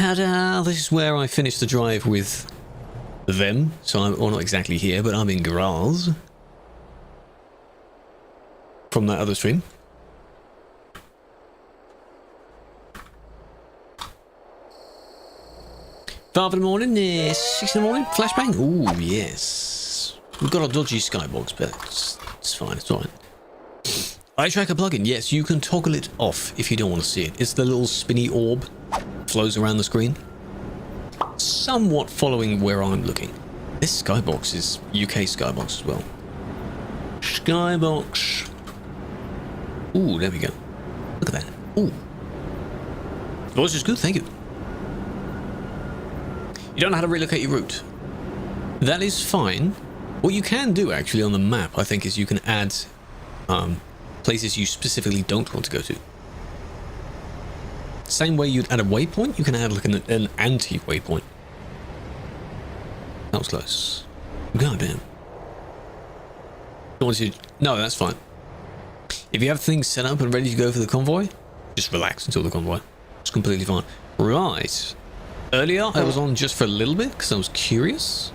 Ta-da! This is where I finished the drive with them. So I'm, well, not exactly here, but I'm in Graz. From that other stream. Five in the morning, 6 in the morning, flashbang. Ooh, yes. We've got a dodgy skybox, but it's fine, it's fine. Eye tracker plugin, yes, you can toggle it off if you don't want to see it. It's the little spinny orb, flows around the screen. Somewhat following where I'm looking. This skybox is UK skybox as well. Skybox. Ooh, there we go. Look at that. Ooh. Voice is good, thank you. You don't know how to relocate your route. That is fine. What you can do actually on the map, I think, is you can add places you specifically don't want to go to. Same way you'd add a waypoint, you can add like an anti-waypoint. That was close. God damn. No, that's fine. If you have things set up and ready to go for the convoy, just relax until the convoy. It's completely fine. Right. Earlier, I was on just for a little bit because I was curious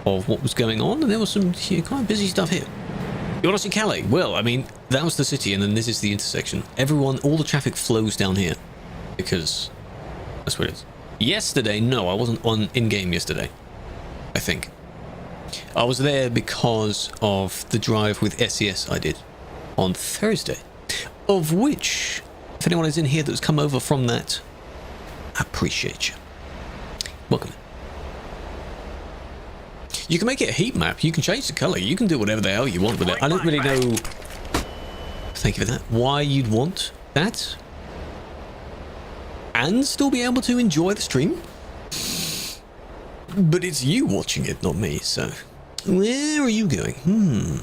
of what was going on, and there was some quite busy stuff here. You want to see Calais? Well, I mean, that was the city, and then this is the intersection. All the traffic flows down here because that's what it is. Yesterday, no, I wasn't on in-game yesterday, I think. I was there because of the drive with SES I did on Thursday, of which, if anyone is in here that's come over from that, I appreciate you. Welcome. You can make it a heat map. You can change the color. You can do whatever the hell you want with it. I don't really know. Thank you for that. Why you'd want that, and still be able to enjoy the stream. But it's you watching it, not me. So, where are you going?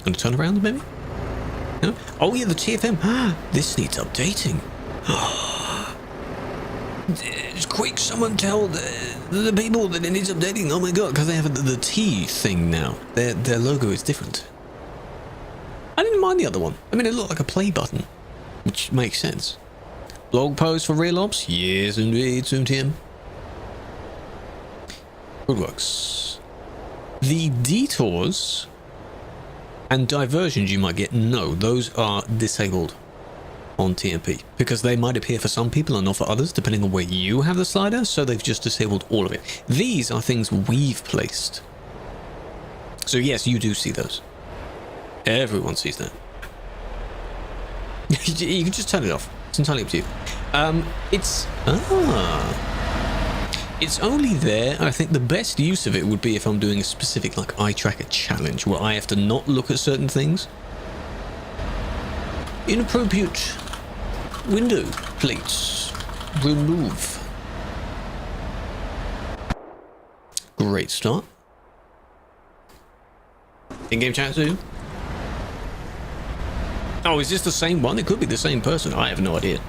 Gonna turn around, maybe? No? Oh yeah, the TFM. This needs updating. Quick, someone tell the people that it needs updating. Oh my god, because they have the T thing now. Their logo is different. I didn't mind the other one. I mean, it looked like a play button, which makes sense. Blog post for real ops? Yes, indeed, SoonTM. Krewlex. The detours and diversions you might get, no, those are disabled on TMP because they might appear for some people and not for others depending on where you have the slider, so they've just disabled all of it. These are things we've placed, so yes, you do see those. Everyone sees that. You can just turn it off. It's entirely up to you. It's only there. I think the best use of it would be if I'm doing a specific like eye tracker challenge where I have to not look at certain things. Inappropriate window plates. Remove. Great start. In-game chat too. Oh, is this the same one? It could be the same person. I have no idea.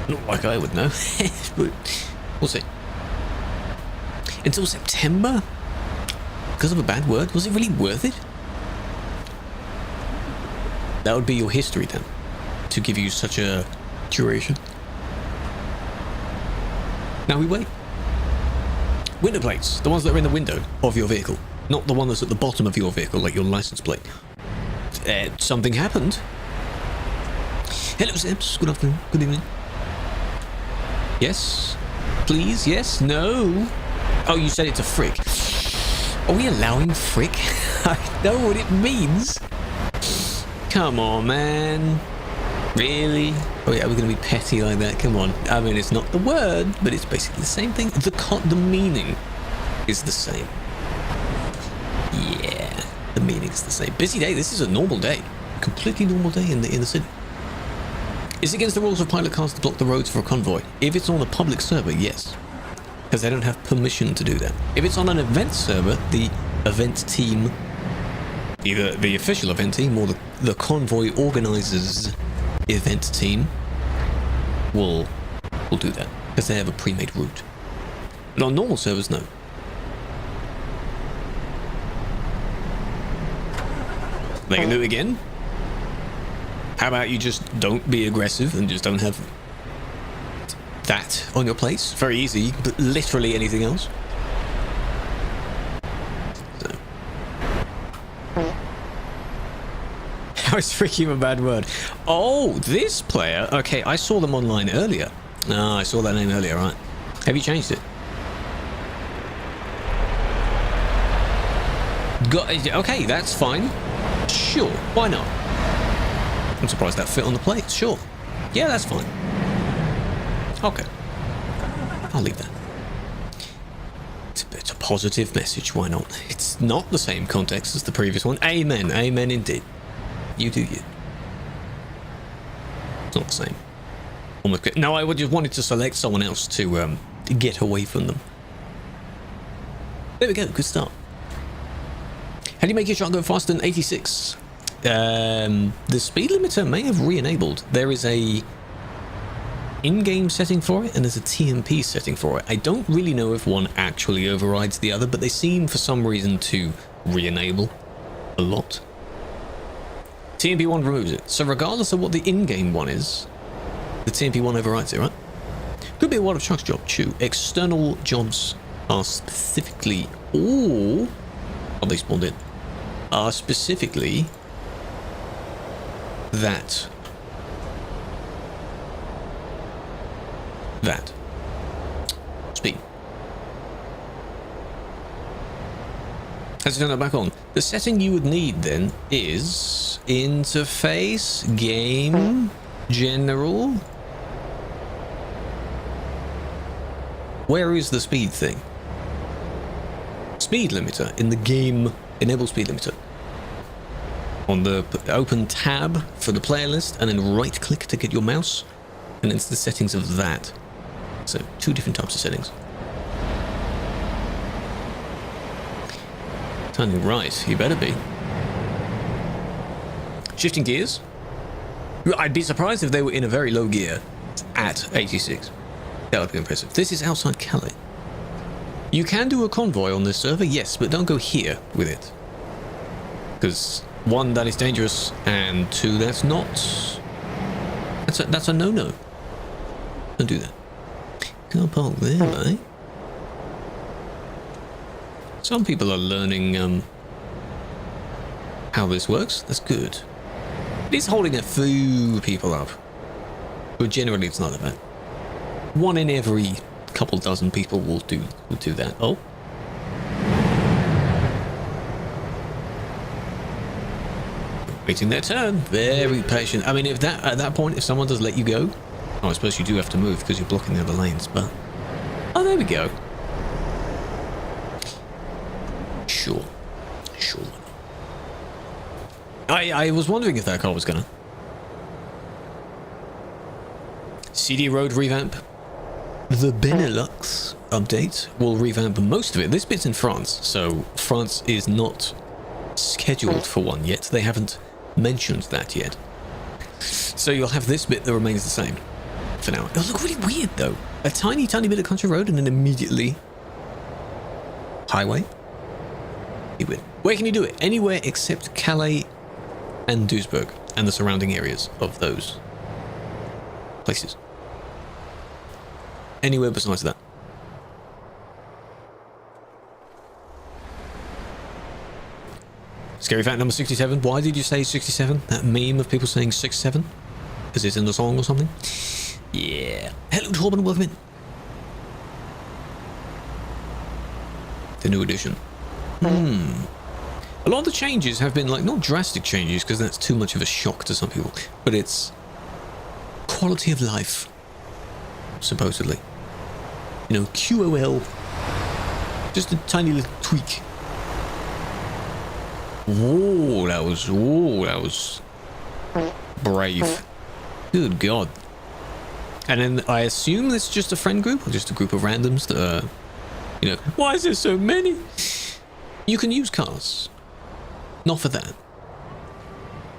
Not like I would know. But we'll see. Until September? Because of a bad word? Was it really worth it? That would be your history then, to give you such a duration. Now we wait. Window plates, the ones that are in the window of your vehicle, not the one that's at the bottom of your vehicle, like your license plate. Something happened. Hello, Zeps. Good afternoon. Good evening. Yes? Please? Yes? No? Oh, you said it's a frick. Are we allowing frick? I know what it means. Come on, man. Really? Oh yeah, we're going to be petty like that? Come on. I mean, it's not the word, but it's basically the same thing. The meaning is the same. Yeah, the meaning is the same. Busy day. This is a normal day. Completely normal day in the city. Is it against the rules of pilot cars to block the roads for a convoy? If it's on a public server, yes. Because they don't have permission to do that. If it's on an event server, the event team, either the official event team or the convoy organizers event team will do that. Because they have a pre-made route. But on normal servers, no. They can do it again. How about you just don't be aggressive and just don't have that on your place? Very easy, but literally anything else. So. How is freaking a bad word? Oh, this player. Okay, I saw them online earlier. I saw that name earlier, right? Have you changed it? Okay, that's fine. Sure, why not? I'm surprised that fit on the plate. Sure. Yeah, that's fine. Okay. I'll leave that. It's a positive message, why not? It's not the same context as the previous one. Amen. Amen indeed. You do you. It's not the same. Almost. No, I just wanted to select someone else to get away from them. There we go. Good start. How do you make your shot go faster than 86? The speed limiter may have re-enabled. There is a in-game setting for it, and there's a TMP setting for it. I don't really know if one actually overrides the other, but they seem for some reason to re-enable a lot. TMP 1 removes it. So regardless of what the in-game one is, the TMP 1 overrides it, right? Could be a World of Trucks job, too. External jobs are specifically... Ooh! Oh, they spawned in. Are specifically... that. Speed. Let's turn that back on. The setting you would need then is interface, game, general. Where is the speed thing? Speed limiter in the game. Enable speed limiter. On the open tab for the player list, and then right click to get your mouse, and into the settings of that. So 2 different types of settings. Turning right, you better be. Shifting gears. I'd be surprised if they were in a very low gear at 86. That would be impressive. This is outside Calais. You can do a convoy on this server, yes, but don't go here with it. Because 1, that is dangerous, and 2, that's not... That's a no-no. Don't do that. Car park there, eh? Some people are learning how this works. That's good. It is holding a few people up, but generally it's not that bad. 1 in every couple dozen people will do that. Oh. Waiting their turn. Very patient. I mean, if that at that point, if someone does let you go, oh, I suppose you do have to move because you're blocking the other lanes, but... Oh, there we go. Sure. I was wondering if that car was gonna. CD Road revamp. The Benelux update will revamp most of it. This bit's in France, so France is not scheduled for one yet. They haven't mentioned that yet. So you'll have this bit that remains the same for now. It'll look really weird though. A tiny bit of country road and then immediately highway. Be weird. Where can you do it? Anywhere except Calais and Duisburg and the surrounding areas of those places. Anywhere besides that. Scary fact number 67. Why did you say 67? That meme of people saying 67? Because it's in the song or something? Yeah. Hello, Torben, welcome in. The new edition. A lot of the changes have been, like, not drastic changes, because that's too much of a shock to some people, but it's quality of life, supposedly. You know, QOL. Just a tiny little tweak. Whoa, that was brave. Good God. And then I assume it's just a friend group, or just a group of randoms that are, you know, why is there so many? You can use cars. Not for that.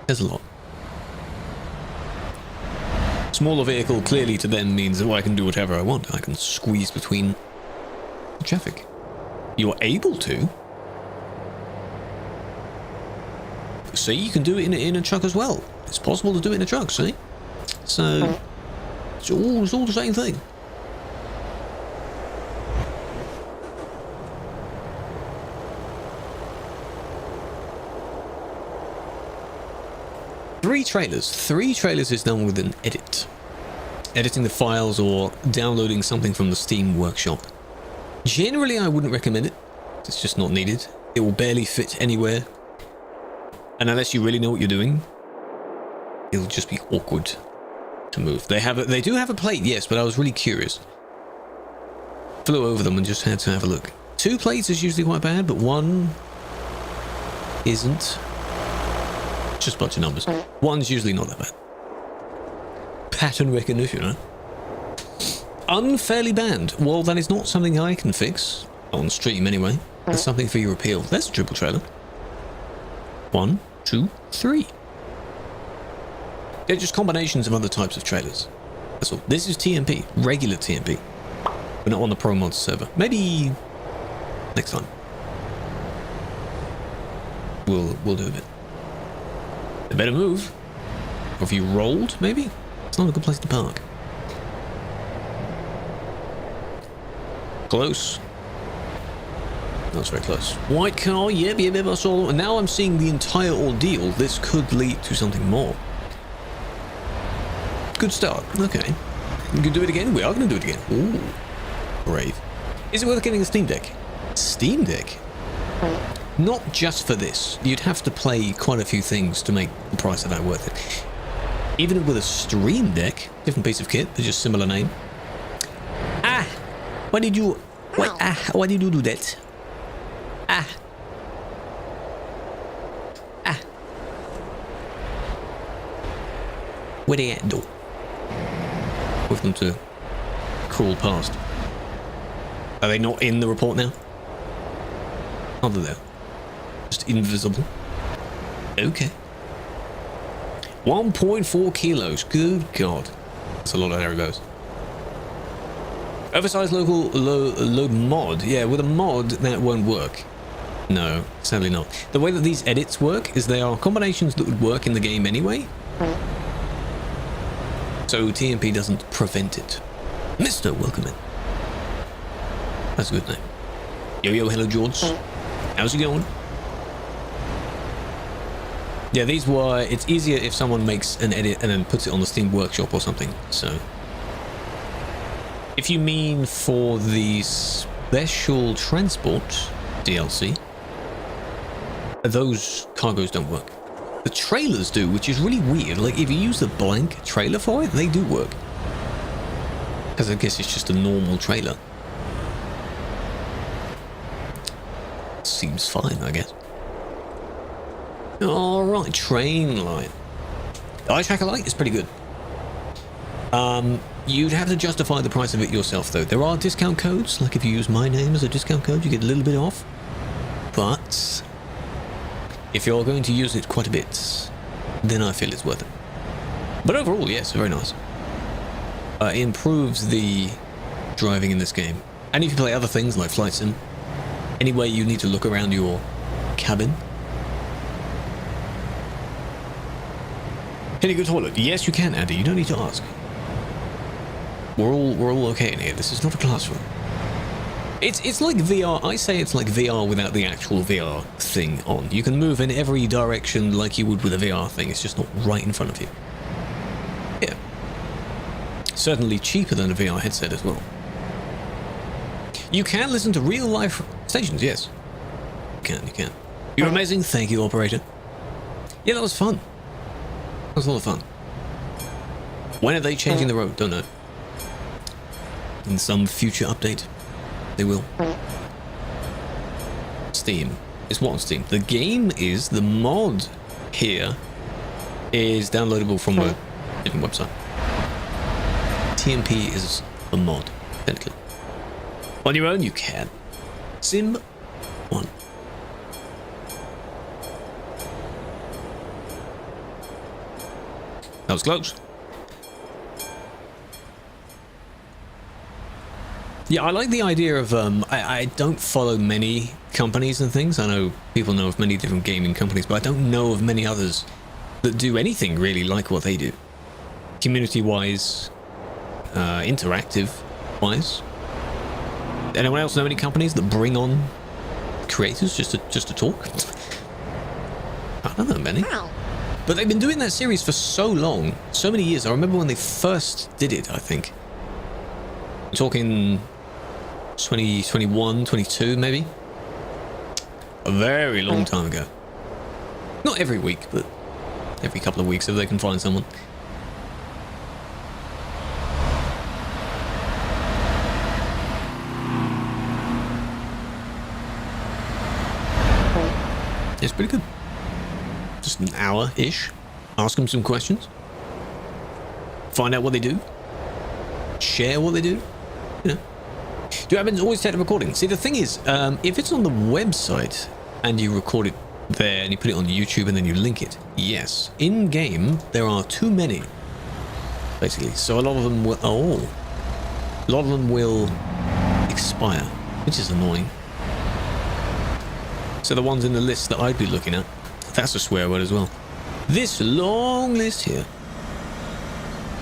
There's a lot. Smaller vehicle clearly to them means that I can do whatever I want. I can squeeze between the traffic. You're able to. See, you can do it in a truck as well. It's possible to do it in a truck, see? So it's all the same thing. Three trailers is done with an edit. Editing the files or downloading something from the Steam workshop. Generally, I wouldn't recommend it. It's just not needed. It will barely fit anywhere. And unless you really know what you're doing, it'll just be awkward to move. They do have a plate, yes, but I was really curious. Flew over them and just had to have a look. 2 plates is usually quite bad, but 1 isn't. Just a bunch of numbers. 1's usually not that bad. Pattern recognition, huh? Unfairly banned. Well, that is not something I can fix. On stream, anyway. That's something for your appeal. That's a triple trailer. 1, 2, 3. They're just combinations of other types of trailers. That's all. This is TMP. Regular TMP. But not on the Pro Mods server. Maybe next time. We'll do a bit. A better move. Or if you rolled, maybe? It's not a good place to park. Close. That's very close. White car, yep, I saw. And now I'm seeing the entire ordeal. This could lead to something more. Good start. Okay. We can do it again. We are going to do it again. Ooh. Brave. Is it worth getting a Steam Deck? Steam Deck? Not just for this. You'd have to play quite a few things to make the price of that worth it. Even with a Stream Deck, different piece of kit, but just similar name. Ah! Why did you... why did you do that? Ah! Ah! Where they at, though? With them to crawl past. Are they not in the report now? Are they there? Just invisible. Okay. 1.4 kilos. Good God. That's a lot of airbows. Oversized local load mod. Yeah, with a mod, that won't work. No, sadly not. The way that these edits work is they are combinations that would work in the game anyway. So TMP doesn't prevent it. Mr. Welcome in. That's a good name. Yo, hello, George. How's it going? Yeah, these were... It's easier if someone makes an edit and then puts it on the Steam Workshop or something, so... If you mean for the Special Transport DLC, those cargoes don't work. The trailers do, which is really weird. Like, if you use the blank trailer for it, they do work. Because I guess it's just a normal trailer. Seems fine, I guess. Alright, train line. The eye tracker light is pretty good. You'd have to justify the price of it yourself, though. There are discount codes, like if you use my name as a discount code, you get a little bit off. But if you're going to use it quite a bit, then I feel it's worth it. But overall, yes, very nice. It improves the driving in this game. And if you play other things like Flight Sim, anyway you need to look around your cabin. Can you go to the toilet? Yes, you can, Andy. You don't need to ask. We're all okay in here. This is not a classroom. It's like VR. I say it's like VR without the actual VR thing on. You can move in every direction like you would with a VR thing. It's just not right in front of you. Yeah. Certainly cheaper than a VR headset as well. You can listen to real life stations, yes. You can. You're amazing. Thank you, operator. Yeah, that was fun. That was a lot of fun. When are they changing the road? Don't know. In some future update, they will. Steam. It's what on Steam? The game is, the mod here is downloadable from a different website. TMP is a mod, technically. On your own, you can. Sim 1. That was close. Yeah, I like the idea of, I don't follow many companies and things. I know people know of many different gaming companies, but I don't know of many others that do anything really like what they do. Community-wise, interactive-wise. Anyone else know any companies that bring on creators just to talk? I don't know many. But they've been doing that series for so long, so many years. I remember when they first did it, I think. I'm talking 2021, 22 maybe. A very long time ago. Not every week, but every couple of weeks if they can find someone. It's pretty good. Just an hour-ish. Ask them some questions. Find out what they do. Share what they do. You know. Do you happen to always take the recording? See, the thing is, if it's on the website and you record it there and you put it on YouTube and then you link it, yes. In-game, there are too many, basically. So a lot of them will... Oh. A lot of them will expire, which is annoying. So the ones in the list that I'd be looking at, that's a swear word as well. This long list here,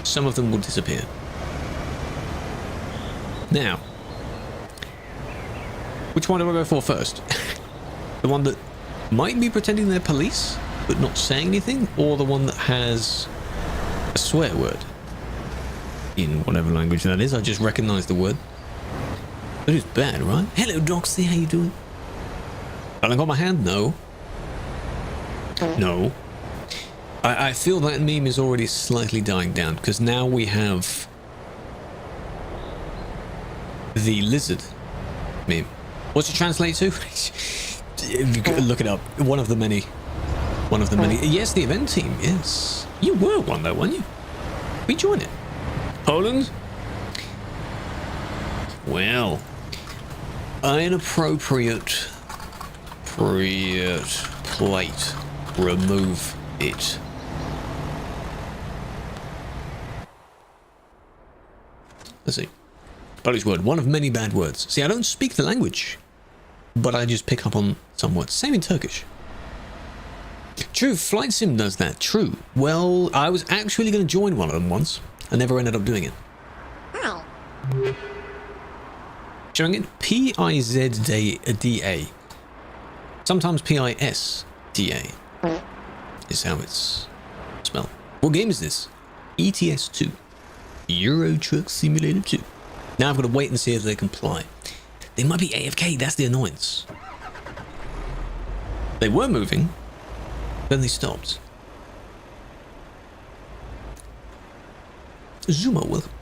some of them will disappear. Now, which one do I go for first? The one that might be pretending they're police, but not saying anything, or the one that has a swear word? In whatever language that is, I just recognize the word. But it's bad, right? Hello, Doxy, how you doing? I got my hand? No. No. I feel that meme is already slightly dying down, because now we have the lizard meme. What's it translate to? Look it up. One of the many. One of the many. Yes, the event team, yes. You were one though, weren't you? We joined it. Poland? Well, inappropriate plate. Remove it. Let's see. Polish word. One of many bad words. See, I don't speak the language, but I just pick up on some words. Same in Turkish. True, Flight Sim does that. True. Well, I was actually going to join one of them once. I never ended up doing it. Showing it P-I-Z-D-A. Sometimes P-I-S-D-A is how it's spelled. What game is this? ETS 2. Euro Truck Simulator 2. Now I've got to wait and see if they comply. They might be AFK, that's the annoyance. They were moving, then they stopped. Zuma, welcome.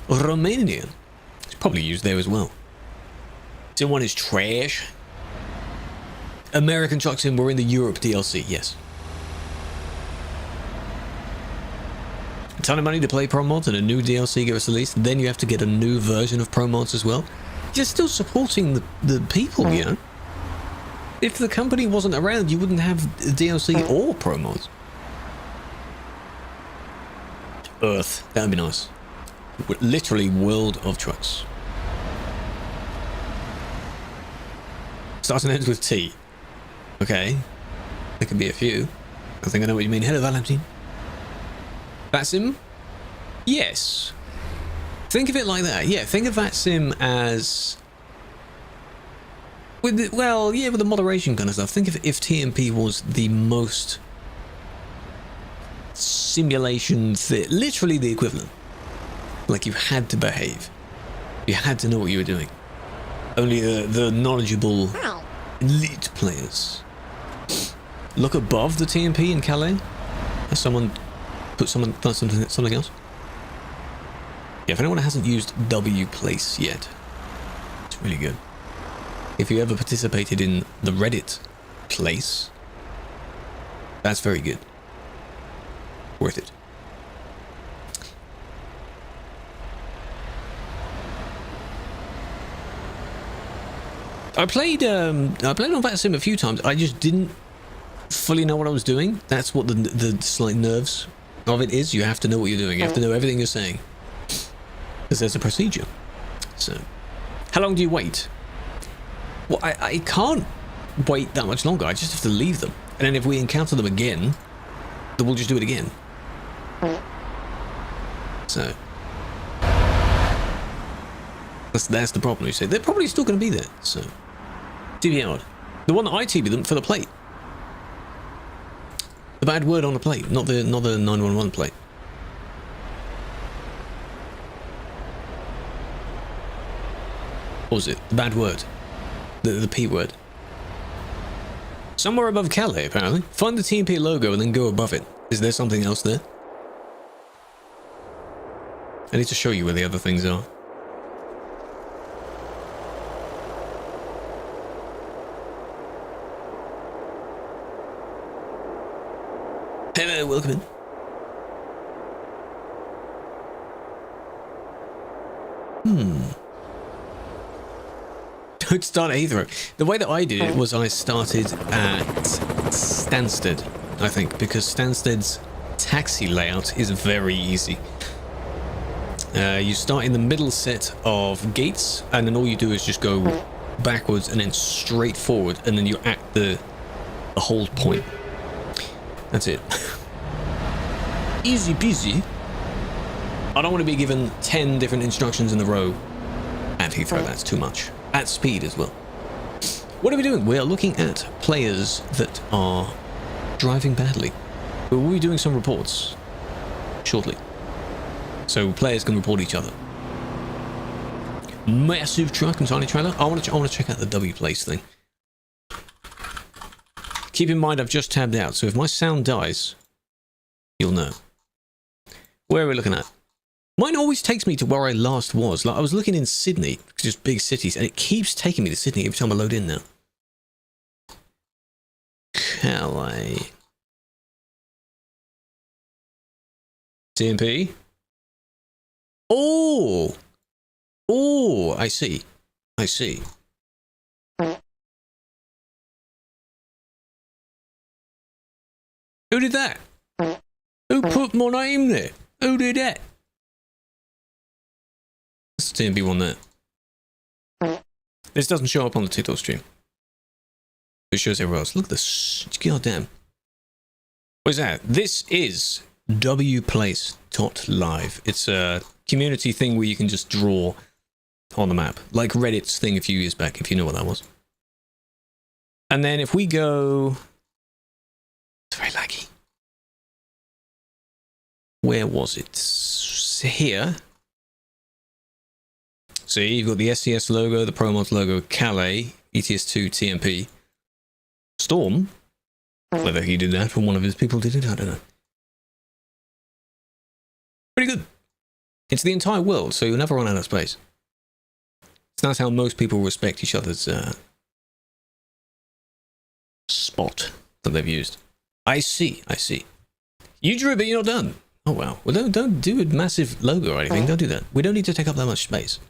Romania. It's probably used there as well. Someone is trash. American Truck Sim were in the Europe DLC, yes. A ton of money to play Pro Mods and a new DLC gets released, then you have to get a new version of Pro Mods as well. You're still supporting the people, you know. If the company wasn't around, you wouldn't have DLC or Pro Mods. Earth, that'd be nice. Literally World of Trucks. Starts and ends with T. Okay. There could be a few. I think I know what you mean. Hello, Valentine. VATSIM? Yes. Think of it like that. Yeah, think of VATSIM as... with the, well, yeah, with the moderation kind of stuff. Think of it if TMP was the most... simulation... literally the equivalent. Like you had to behave. You had to know what you were doing. Only the knowledgeable elite players. Look above the TMP in Calais. Has someone put something else? Yeah, if anyone hasn't used W Place yet, it's really good. If you ever participated in the Reddit Place, that's very good. Worth it. I played on VATSIM a few times. I just didn't fully know what I was doing. That's what the slight nerves of it is. You have to know what you're doing. You have to know everything you're saying. Because there's a procedure. So, how long do you wait? Well, I can't wait that much longer. I just have to leave them. And then if we encounter them again, then we'll just do it again. So that's the problem. You say they're probably still going to be there. So TB out. The one that I TB'd them for the plate. The bad word on the plate, not the 911 plate. What was it? The bad word. The P word. Somewhere above Calais, apparently. Find the TMP logo and then go above it. Is there something else there? I need to show you where the other things are. Hello, welcome in. Don't start at Heathrow. The way that I did it was I started at Stansted, I think, because Stansted's taxi layout is very easy. You start in the middle set of gates, and then all you do is just go backwards and then straight forward, and then you're at the hold point. That's it. Easy peasy. I don't want to be given 10 different instructions in a row at Heathrow. That's too much. At speed as well. What are we doing? We are looking at players that are driving badly. We'll be doing some reports shortly. So players can report each other. Massive truck and tiny trailer. I want to check out the W place thing. Keep in mind I've just tabbed out, so if my sound dies, you'll know. Where are we looking at? Mine always takes me to where I last was. Like I was looking in Sydney, just big cities, and it keeps taking me to Sydney every time I load in now. Calais. TMP. Oh! Oh, I see. I see. Who did that? Who put my name there? Who did that? That's the TMP one there. This doesn't show up on the TikTok stream. It shows everywhere else. Look at this. Goddamn. What is that? This is wplace.live. It's a community thing where you can just draw on the map. Like Reddit's thing a few years back, if you know what that was. And then if we go... It's very laggy. Where was it? Here. See, you've got the SCS logo, the ProMods logo, Calais, ETS2, TMP. Storm. Whether he did that or one of his people did it, I don't know. Pretty good. It's the entire world, so you'll never run out of space. It's nice how most people respect each other's spot that they've used. I see, I see. You drew it, but you're not done. Oh, wow. Well, don't do a massive logo or anything. Don't do that. We don't need to take up that much space.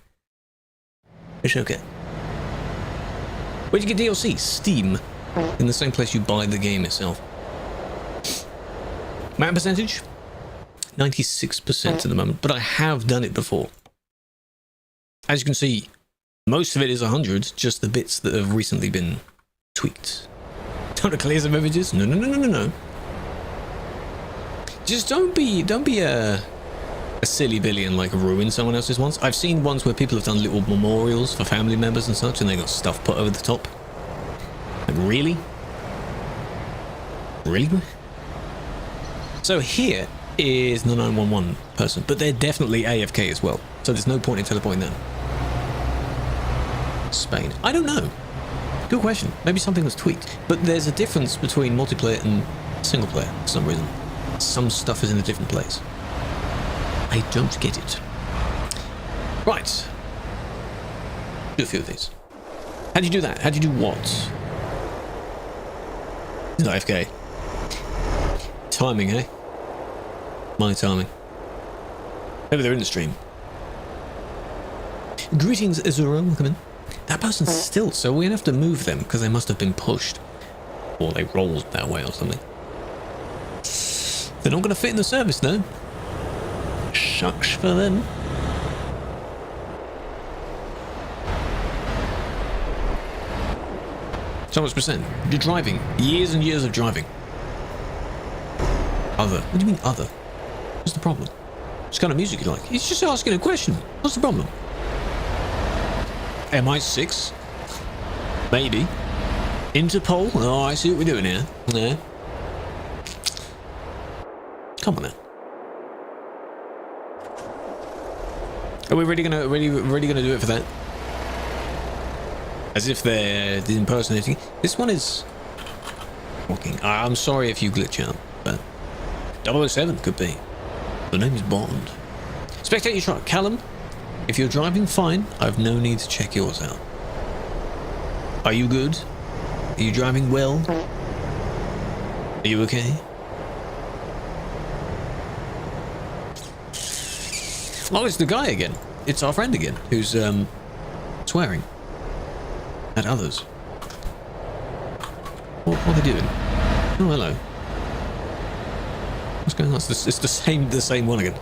It's okay. Where'd you get DLC? Steam. In the same place you buy the game itself. Map percentage? 96% at the moment, but I have done it before. As you can see, most of it is 100, just the bits that have recently been tweaked. Don't clear some images? No, no, no, no, no, no. Just don't be a silly Billy and like ruin someone else's ones. I've seen ones where people have done little memorials for family members and such, and they got stuff put over the top. Like, really? Really? So here is the 911 person, but they're definitely AFK as well. So there's no point in teleporting them. Spain. I don't know. Good question. Maybe something was tweaked. But there's a difference between multiplayer and single player for some reason. Some stuff is in a different place. I don't get it. Right. Do a few of these. How'd you do that? How'd you do what? Is it AFK? Timing, eh? My timing. Maybe they're in the stream. Greetings, Azura. Welcome in. That person's still, so we're gonna have to move them because they must have been pushed. Or they rolled that way or something. They're not gonna fit in the service, though. Shucks for them. So much percent. You're driving. Years and years of driving. Other. What do you mean other? What's the problem? What kind of music you like? He's just asking a question. What's the problem? MI6? Maybe. Interpol? Oh, I see what we're doing here. Yeah. Come on now. Are we really gonna do it for that? As if they're impersonating. This one is walking. I'm sorry if you glitch out, but 007 could be. The name is Bond. Spectate your truck, Callum. If you're driving fine, I've no need to check yours out. Are you good? Are you driving well? Are you okay? Oh, it's the guy again. It's our friend again, who's swearing at others. What are they doing? Oh, hello. What's going on? It's the same one again.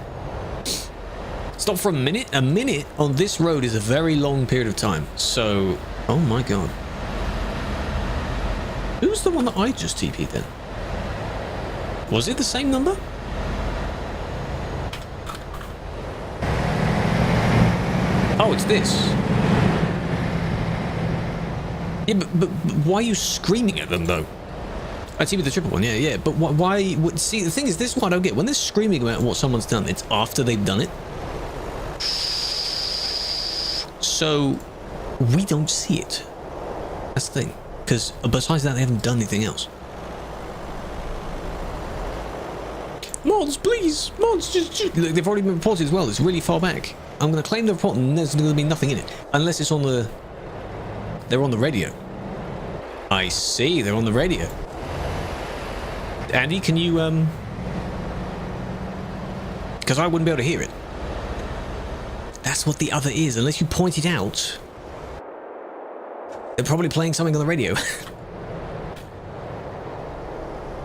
Stop for a minute. A minute on this road is a very long period of time. So, oh my god. Who's the one that I just TP'd then? Was it the same number? Oh, it's this. Yeah, but why are you screaming at them, though? I see with the triple one, yeah. But why? See, the thing is, this is what I don't get. When they're screaming about what someone's done, it's after they've done it. So, we don't see it. That's the thing. Because besides that, they haven't done anything else. Mods, please! Mods, just... Look, they've already been reported as well. It's really far back. I'm going to claim the report and there's going to be nothing in it. Unless it's on the... They're on the radio. I see, they're on the radio. Andy, can you, because I wouldn't be able to hear it. That's what the other is. Unless you point it out, they're probably playing something on the radio.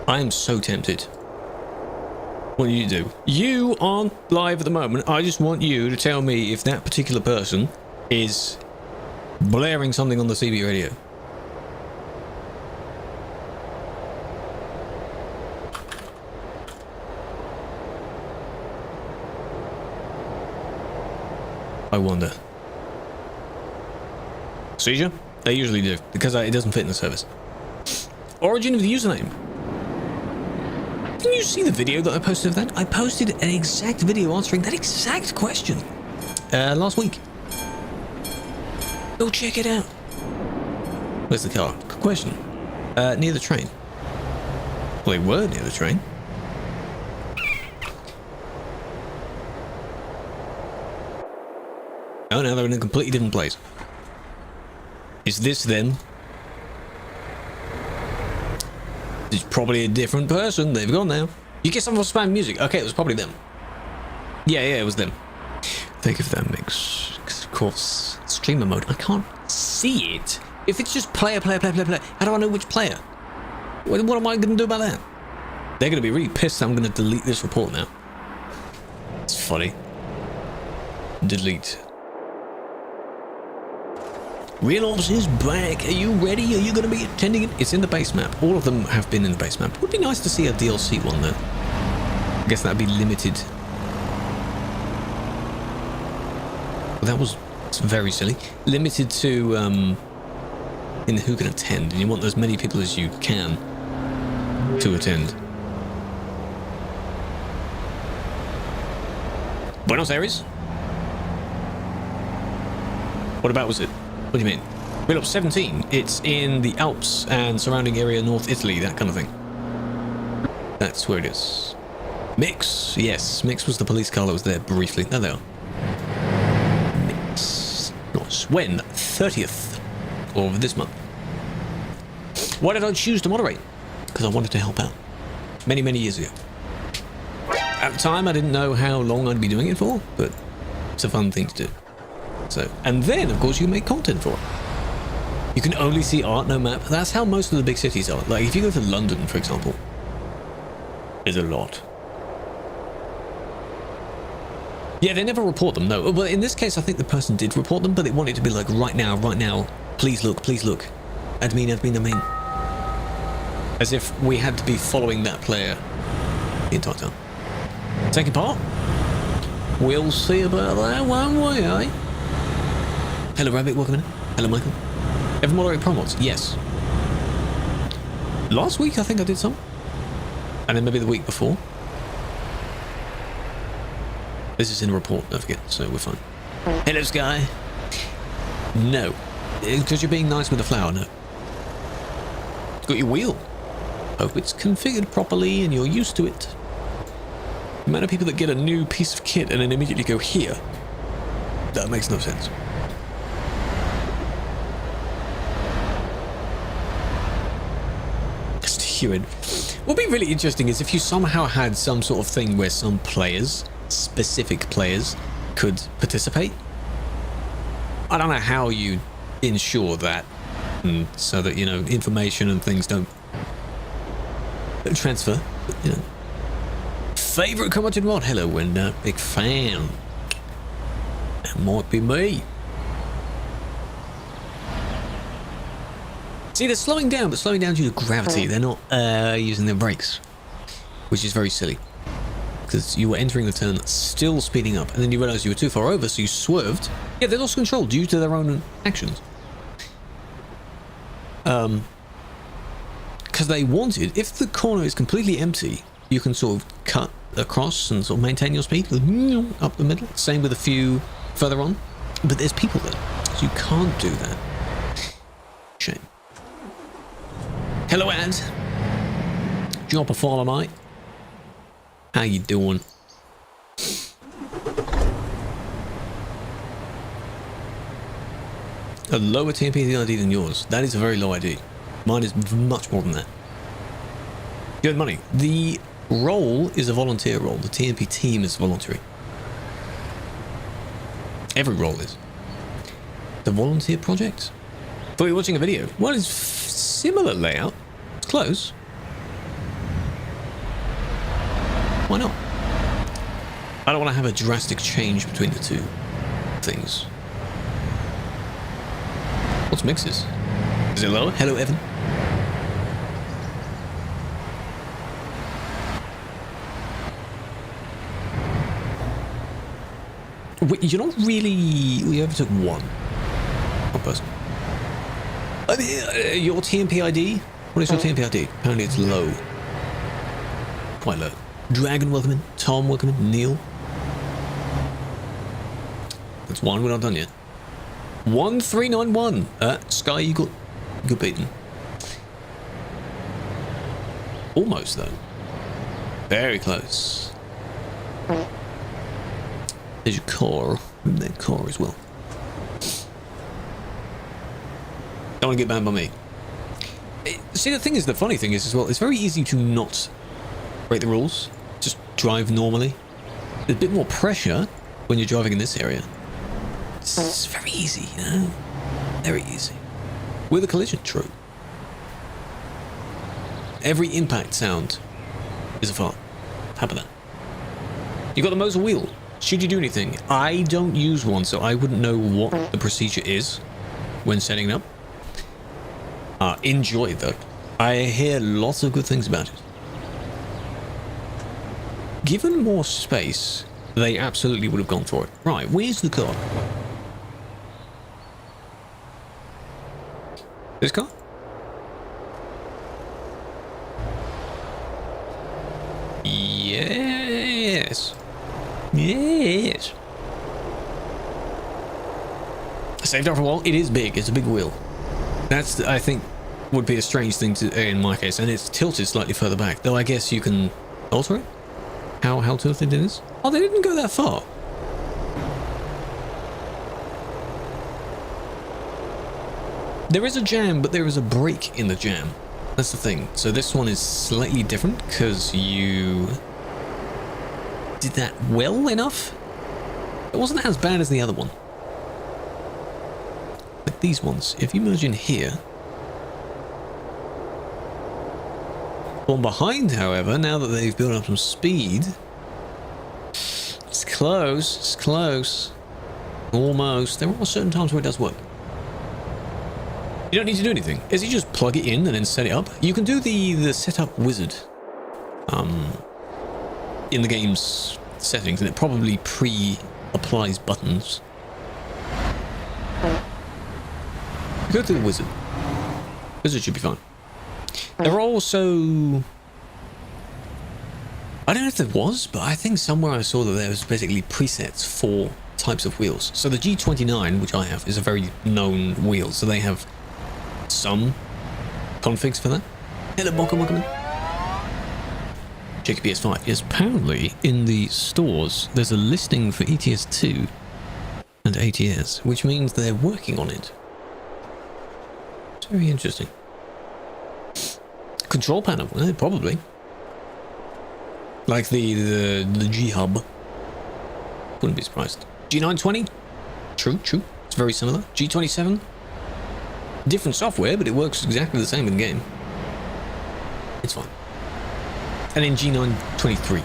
I am so tempted. What do you do? You aren't live at the moment. I just want you to tell me if that particular person is blaring something on the CB radio. I wonder. Seizure? They usually do, because it doesn't fit in the service. Origin of the username. Didn't you see the video that I posted of that? I posted an exact video answering that exact question last week. Go check it out. Where's the car? Good question. Near the train. Well, they were near the train. Oh, now they're in a completely different place. Is this them? It's probably a different person. They've gone now. You get some of spam music. Okay, it was probably them. Yeah, it was them. Thank you for that mix. Of course, streamer mode. I can't see it. If it's just player, how do I know which player? What am I going to do about that? They're going to be really pissed. I'm going to delete this report now. It's funny. Delete. Real Ops is back. Are you ready? Are you going to be attending it? It's in the base map. All of them have been in the base map. Would be nice to see a DLC one though. I guess that'd be limited. Well, that was very silly. Limited to in who can attend, and you want as many people as you can to attend. Buenos Aires? What about was it? What do you mean? Real Ops 17. It's in the Alps and surrounding area, North Italy, that kind of thing. That's where it is. Mix. Yes, Mix was the police car that was there briefly. There they are. Mix. Nice. When? 30th of this month. Why did I choose to moderate? Because I wanted to help out. Many, many years ago. At the time, I didn't know how long I'd be doing it for, but it's a fun thing to do. So, and then, of course, you make content for it. You can only see art, no map. That's how most of the big cities are. Like, if you go to London, for example, there's a lot. Yeah, they never report them, no. Well, in this case, I think the person did report them, but they wanted to be like, right now, please look, admin. As if we had to be following that player the entire time. Taking part? We'll see about that one way, eh? Hello, Rabbit. Welcome in. Hello, Michael. Ever moderate promos? Yes. Last week, I think I did some. And then maybe the week before. This is in a report, don't forget, so we're fine. Hello, Sky. No. Because you're being nice with the flower, no. Got your wheel. Hope it's configured properly and you're used to it. The amount of people that get a new piece of kit and then immediately go here. That makes no sense. Just hearing. What would be really interesting is if you somehow had some sort of thing where some players, specific players, could participate. I don't know how you ensure that, so that, you know, information and things don't transfer, but, you know. Favorite commented mod? Hello, Window. Big fan. That might be me. See, they're slowing down, but slowing down due to gravity. They're not using their brakes, which is very silly. Because you were entering the turn still speeding up, and then you realised you were too far over, so you swerved. Yeah, they lost control due to their own actions. Because they wanted, if the corner is completely empty, you can sort of cut across and sort of maintain your speed up the middle. Same with a few further on. But there's people there, so you can't do that. Shame. Hello, Ad. Drop a follow, mate. How you doing? A lower TMP ID than yours. That is a very low ID. Mine is much more than that. Good money. The role is a volunteer role. The TMP team is voluntary. Every role is. The volunteer project? Thought you were watching a video. Well, it's similar layout. It's close. Why not? I don't want to have a drastic change between the two things. What's mixes? Is it lower? Hello, Evan. Wait, you're not really... We overtook one person. Your TMP ID? What is your TMP ID? Apparently it's low. Quite low. Dragon, welcome in. Tom, welcome in. Neil. That's one. We're not done yet. 1391. Sky, you got beaten. Almost, though. Very close. There's your car. That car as well. Don't want to get banned by me. See, the thing is, the funny thing is as well, it's very easy to not break the rules. Just drive normally. There's a bit more pressure when you're driving in this area. It's very easy, you know? Very easy. With a collision, true. Every impact sound is a fart. How about that? You got the Moser wheel. Should you do anything? I don't use one, so I wouldn't know what the procedure is when setting it up. Enjoy it, though. I hear lots of good things about it. Given more space, they absolutely would have gone for it. Right, where's the car? This car? Yes. Yes. Saved after a while. It is big. It's a big wheel. That's, I think, would be a strange thing to in my case, and it's tilted slightly further back. Though I guess you can alter it. How tilted it is? Oh, they didn't go that far. There is a jam, but there is a break in the jam. That's the thing. So this one is slightly different because you did that well enough. It wasn't as bad as the other one. But these ones, if you merge in here. One behind, however, now that they've built up some speed, it's close, it's close. Almost. There are certain times where it does work. You don't need to do anything. Is you just plug it in and then set it up? You can do the setup wizard. in the game's settings, and it probably pre-applies buttons. Go to the wizard. Wizard should be fine. There are also... I don't know if there was, but I think somewhere I saw that there was basically presets for types of wheels. So the G29, which I have, is a very known wheel, so they have some configs for that. Hello, welcome. Check your PS5. Yes, apparently in the stores there's a listing for ETS2 and ATS, which means they're working on it. It's very interesting. Control panel, probably. Like the G hub. Wouldn't be surprised. G920? True. It's very similar. G27? Different software, but it works exactly the same in the game. It's fine. And then G923.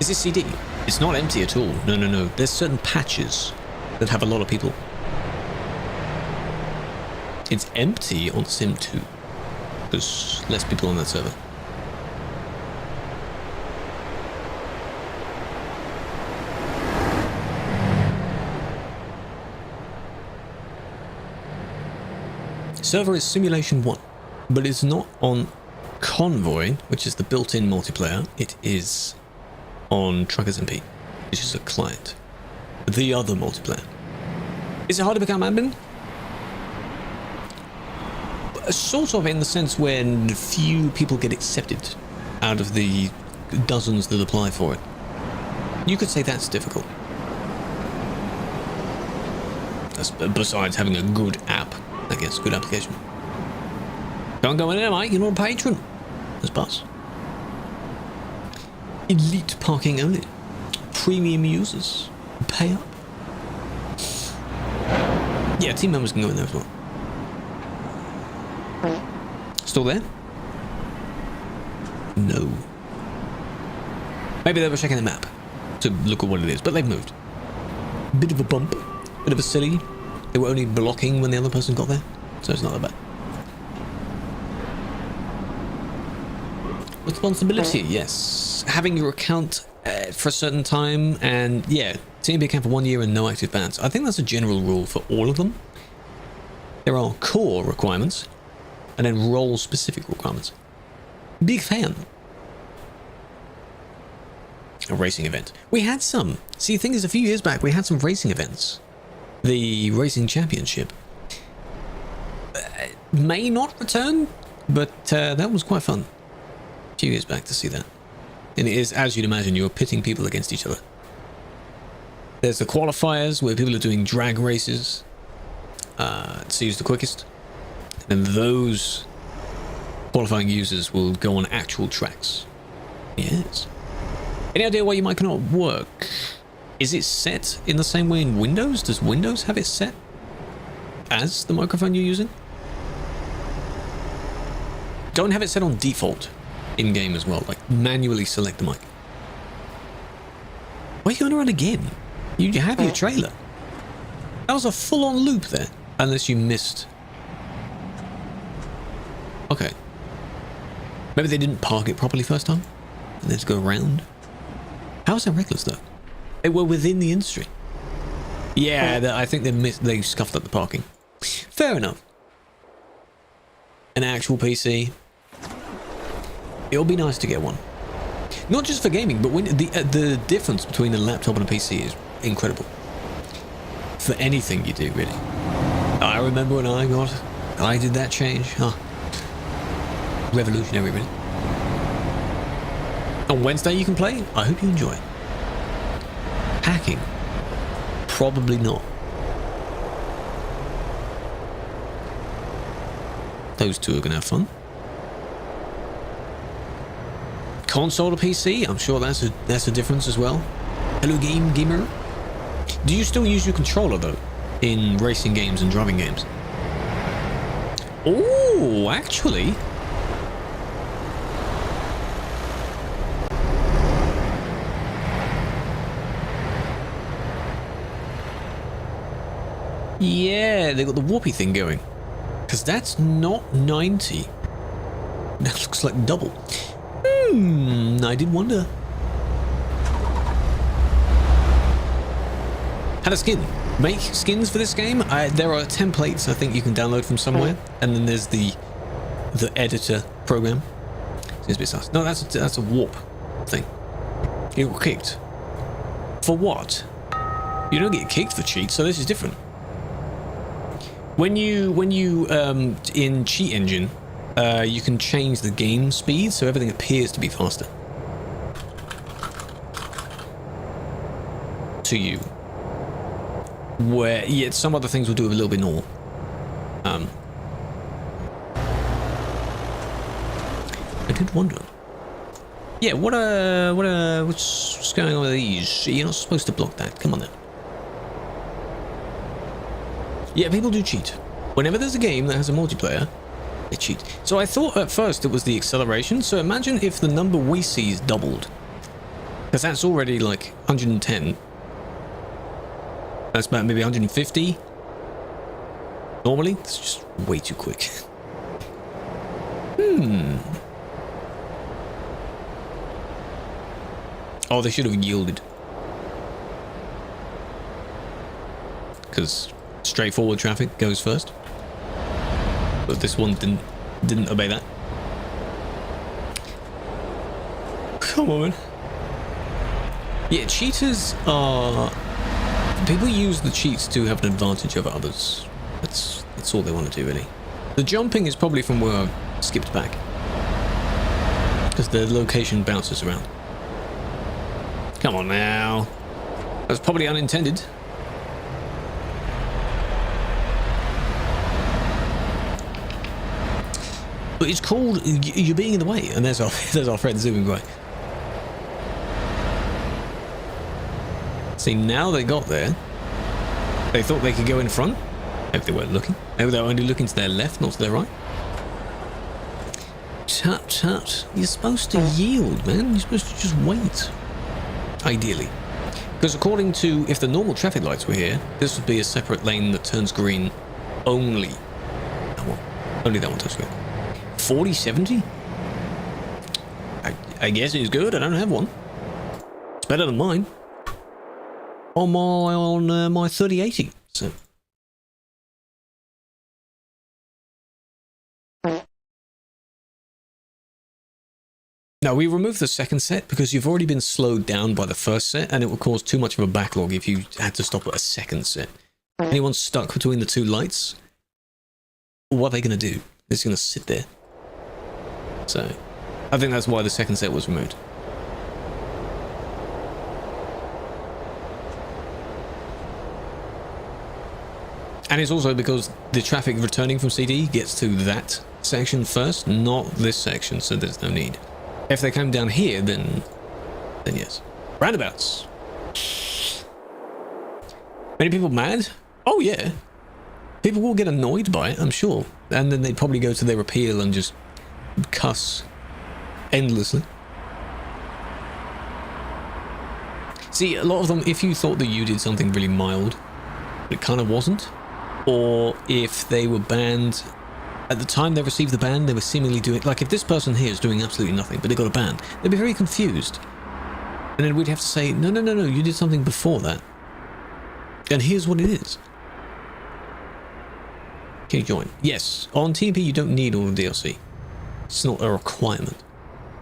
Is this CD? It's not empty at all. No. There's certain patches that have a lot of people. It's empty on Sim 2. There's less people on that server. Server is Simulation 1, but it's not on Convoy, which is the built-in multiplayer. It is on TruckersMP, which is a client. The other multiplayer. Is it hard to become admin? Sort of, in the sense when few people get accepted out of the dozens that apply for it. You could say that's difficult. That's besides having a good app, I guess, good application. Don't go in there, mate. You're not a patron. Let's pass. Elite parking only. Premium users. Pay up. Yeah, team members can go in there as well. Still there? No. Maybe they were checking the map to look at what it is, but they've moved. Bit of a bump. Bit of a silly. They were only blocking when the other person got there, so it's not that bad. Responsibility, yes. Having your account for a certain time, and yeah, TMP account for 1 year and no active bans. I think that's a general rule for all of them. There are core requirements, and then role-specific requirements. Big fan. A racing event. We had some. See, the thing is, a few years back, we had some racing events. The Racing Championship may not return, but that was quite fun. A few years back to see that. And it is, as you'd imagine, you're pitting people against each other. There's the qualifiers, where people are doing drag races to see who's the quickest. And those qualifying users will go on actual tracks. Yes. Any idea why your mic cannot work? Is it set in the same way in Windows? Does Windows have it set as the microphone you're using? Don't have it set on default in-game as well. Like, manually select the mic. Why are you going around again? You have your trailer. That was a full-on loop there. Unless you missed. Okay. Maybe they didn't park it properly first time. And let's go around. How is that reckless though? They were within the industry. Yeah, I think they scuffed up the parking. Fair enough. An actual PC. It'll be nice to get one. Not just for gaming, but when the difference between a laptop and a PC is incredible. For anything you do, really. I remember when I did that change. Huh. Revolutionary, really. On Wednesday you can play. I hope you enjoy. Hacking? Probably not. Those two are gonna have fun. Console to PC? I'm sure that's a difference as well. Hello, gamer. Do you still use your controller though in racing games and driving games? Oh, actually. Yeah, they got the warpy thing going. Because that's not 90. That looks like double. I did wonder. How to skin. Make skins for this game. There are templates I think you can download from somewhere, and then there's the editor program. Seems a bit sus. No, that's a warp thing. You got kicked. For what? You don't get kicked for cheats, so this is different. When you in Cheat Engine, you can change the game speed so everything appears to be faster to you. Where yet some other things will do it a little bit normal. I did wonder. Yeah, what's going on with these? You're not supposed to block that. Come on then. Yeah, people do cheat. Whenever there's a game that has a multiplayer, they cheat. So I thought at first it was the acceleration. So imagine if the number we see is doubled. Because that's already like 110. That's about maybe 150. Normally, it's just way too quick. Oh, they should have yielded. Because straightforward traffic goes first. But this one didn't obey that. Come on, man. Yeah, cheaters are... People use the cheats to have an advantage over others. That's all they want to do, really. The jumping is probably from where I skipped back. Because the location bounces around. Come on now. That's probably unintended. But it's called you're being in the way, and there's our friend zooming by. See, now they got there. They thought they could go in front. Maybe they weren't looking. Maybe they were only looking to their left, not to their right. Tut tut. You're supposed to yield, man. You're supposed to just wait. Ideally. Because according to, if the normal traffic lights were here, this would be a separate lane that turns green only. That one. Only that one turns green. 4070? I guess it's good. I don't have one. It's better than mine. On my 3080. So. Now, we removed the second set because you've already been slowed down by the first set, and it would cause too much of a backlog if you had to stop at a second set. Anyone stuck between the two lights, what are they going to do? They're just going to sit there. So, I think that's why the second set was removed. And it's also because the traffic returning from CD gets to that section first, not this section, so there's no need. If they come down here, then yes. Roundabouts. Many people mad? Oh yeah. People will get annoyed by it, I'm sure. And then they'd probably go to their appeal and just cuss endlessly. See, a lot of them, if you thought that you did something really mild, but it kind of wasn't, or if they were banned at the time they received the ban, they were seemingly doing, like if this person here is doing absolutely nothing, but they got a ban, they'd be very confused. And then we'd have to say, no, you did something before that. And here's what it is. Can you join? Yes. On TMP, you don't need all the DLC. It's not a requirement.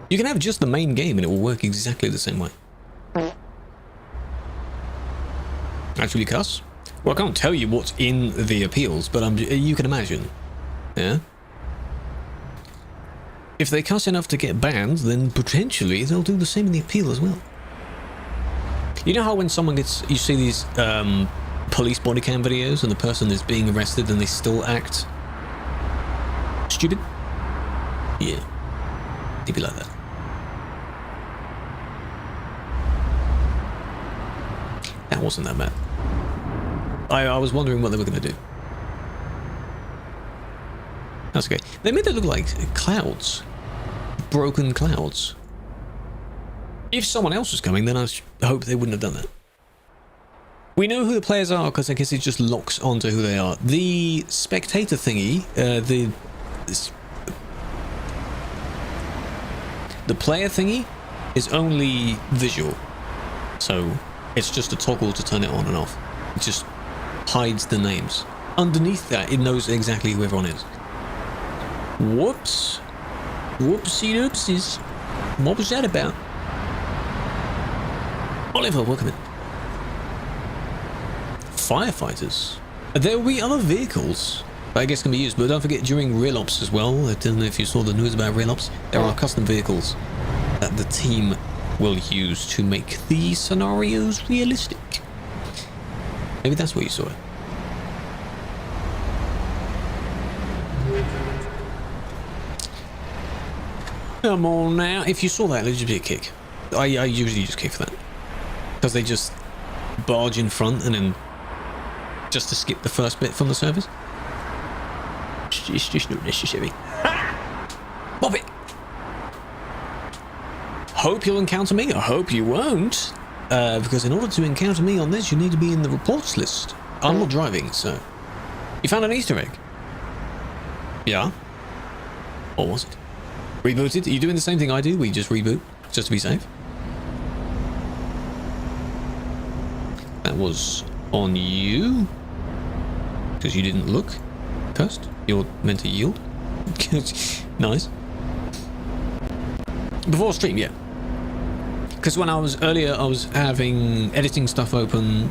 You can have just the main game and it will work exactly the same way. Actually cuss? Well, I can't tell you what's in the appeals, but you can imagine. Yeah? If they cuss enough to get banned, then potentially they'll do the same in the appeal as well. You know how when someone gets... You see these police body cam videos and the person is being arrested and they still act stupid? Yeah. It'd be like that. That wasn't that bad. I was wondering what they were going to do. That's okay. They made it look like clouds. Broken clouds. If someone else was coming, then I hope they wouldn't have done that. We know who the players are because I guess it just locks onto who they are. The spectator thingy, the player thingy is only visual. So it's just a toggle to turn it on and off. It just hides the names. Underneath that, it knows exactly who everyone is. Whoops. Whoopsie doopsies. What was that about? Oliver, welcome in. Firefighters. There will be other vehicles I guess can be used, but don't forget during real ops as well. I don't know if you saw the news about real ops. There are custom vehicles that the team will use to make the scenarios realistic. Maybe that's where you saw it. Come on now. If you saw that, let's just be a kick. I usually just kick for that. Because they just barge in front and then just to skip the first bit from the service. It's just not necessary. Bop it! Hope you'll encounter me. I hope you won't. Because in order to encounter me on this, you need to be in the reports list. I'm not driving, so... You found an Easter egg? Yeah? Or was it? Rebooted? Are you doing the same thing I do? We just reboot, just to be safe? That was on you. Because you didn't look first. You're meant to yield. Nice. Before stream, yeah. Because when I was earlier, I was having editing stuff open,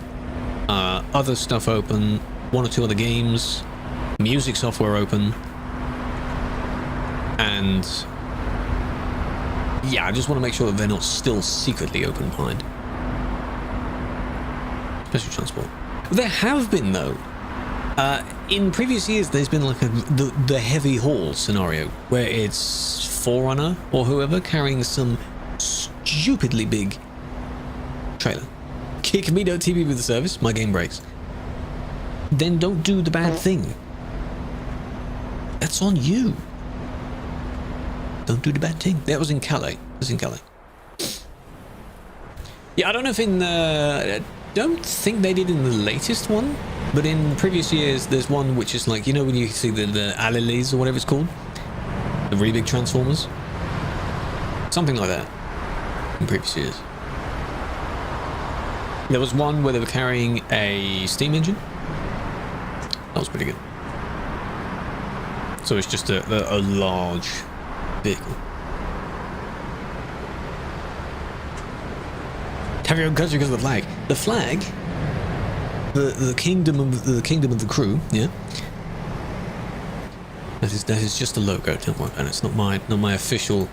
other stuff open, one or two other games, music software open, and yeah, I just want to make sure that they're not still secretly open behind. Special transport. There have been though. In previous years, there's been like the heavy haul scenario where it's Forerunner or whoever carrying some stupidly big trailer. Kick me, don't TP with the service. My game breaks. Then don't do the bad thing. That's on you. Don't do the bad thing. That was in Calais. It was in Calais. Yeah, I don't know if in the... I don't think they did in the latest one, but in previous years, there's one which is like, you know when you see the Alilis or whatever it's called? The really big Transformers? Something like that. In previous years. There was one where they were carrying a steam engine. That was pretty good. So it's just a large vehicle. Have your own country because of the flag. The flag, the kingdom of the crew, yeah. That is just a logo. Don't worry about it. It's not my official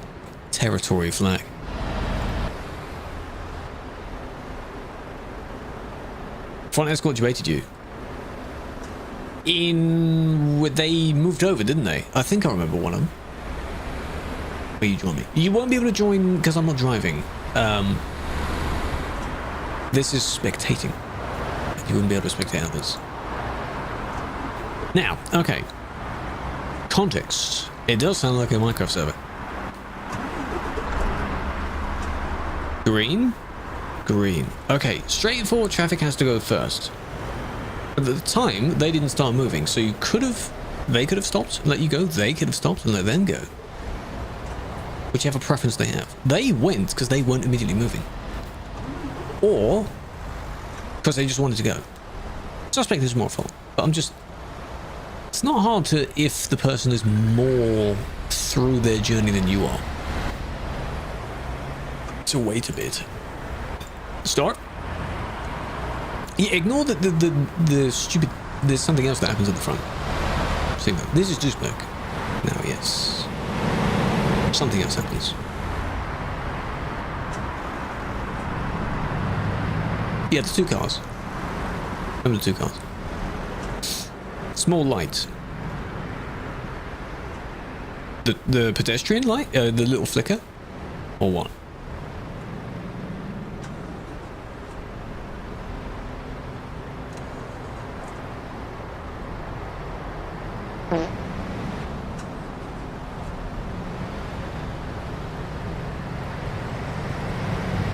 territory flag. Front escort debated you. They moved over, didn't they? I think I remember one of them. Will you join me? You won't be able to join because I'm not driving. This is spectating. You wouldn't be able to spectate others. Now, okay. Context. It does sound like a Minecraft server. Green? Green. Okay, straightforward traffic has to go first. At the time, they didn't start moving, so they could have stopped and let you go. They could have stopped and let them go. Whichever preference they have. They went because they weren't immediately moving. Or because they just wanted to go. Suspect is more fault. But I'm just... It's not hard to if the person is more through their journey than you are. To wait a bit. Start. Yeah, ignore the stupid... There's something else that happens at the front. See that? This is just smoke. Now, yes. Something else happens. Yeah, there's two cars. Remember the two cars. Small light. The pedestrian light? The little flicker? Or what?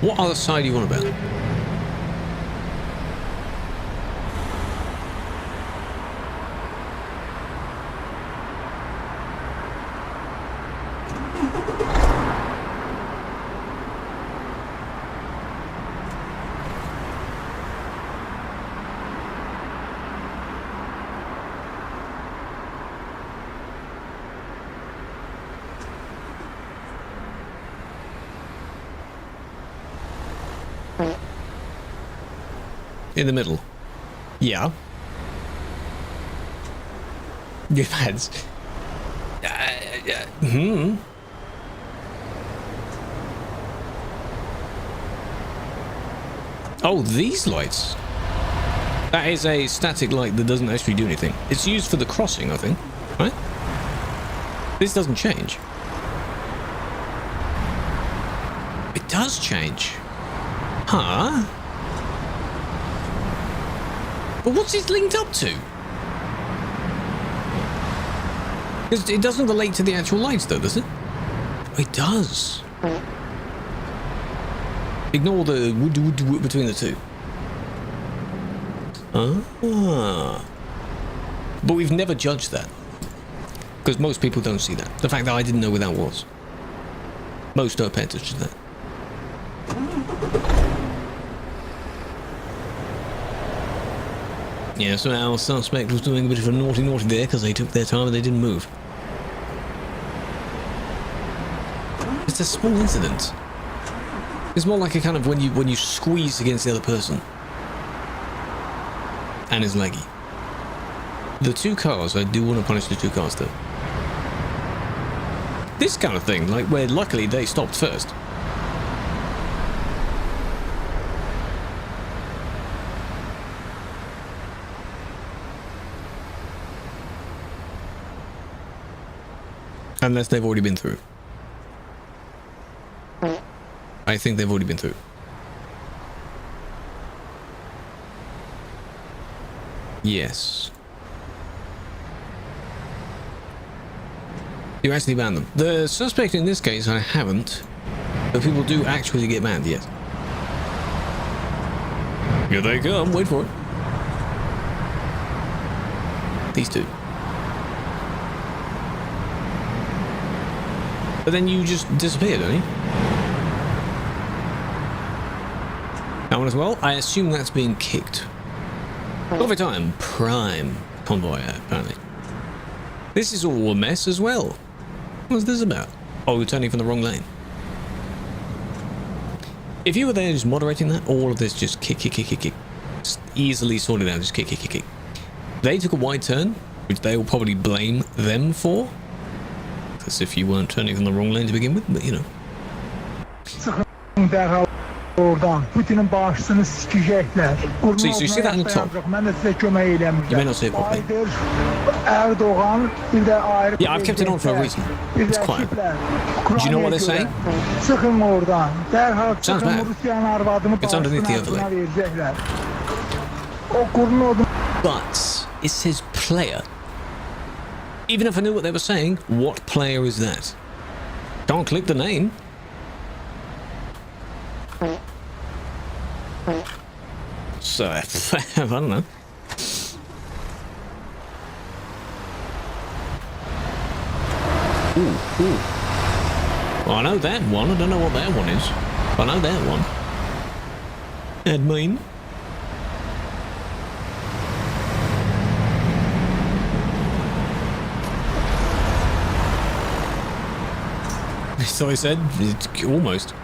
What other side do you want about? In the middle. Yeah. Good pads. Oh, these lights. That is a static light that doesn't actually do anything. It's used for the crossing, I think. Right? This doesn't change. It does change. Huh? But what's it linked up to? Because it doesn't relate to the actual lights, though, does it? It does. Ignore the wood between the two. Ah. But we've never judged that. Because most people don't see that. The fact that I didn't know where that was. Most don't pay attention to that. Yeah, so our suspect was doing a bit of a naughty there because they took their time and they didn't move. It's a small incident. It's more like a kind of when you squeeze against the other person. And it's laggy. The two cars, I do want to punish the two cars though. This kind of thing, like where luckily they stopped first. Unless they've already been through. I think they've already been through. Yes. You actually banned them. The suspect in this case, I haven't. But people do actually get banned, yes. Here they come, wait for it. These two. But then you just disappear, don't you? That one as well? I assume that's being kicked. Coffee time. Prime convoy, apparently. This is all a mess as well. What's this about? Oh, we're turning from the wrong lane. If you were there just moderating that, all of this just kick. Just easily sorted out, just kick. They took a wide turn, which they will probably blame them for. As if you weren't turning from the wrong lane to begin with, but you know. Oradan Putin'in bağışçısını sikecekler. So you see that on the top. Ben de size kömək eləmişəm. You may not see it properly. Erdoğan bir de ayrı. Yeah, I've kept it on for a reason. It's quiet. Do you know what they're saying? Sıkın oradan. Derhal Sounds bad. Rusya'nın arvadını It's underneath the overlay. verecekler. O kurun But it says player. Even if I knew what they were saying, what player is that? Can't click the name. So, I don't know. Ooh. Well, I know that one. I don't know what that one is. I know that one. Admin. So I said, it's almost.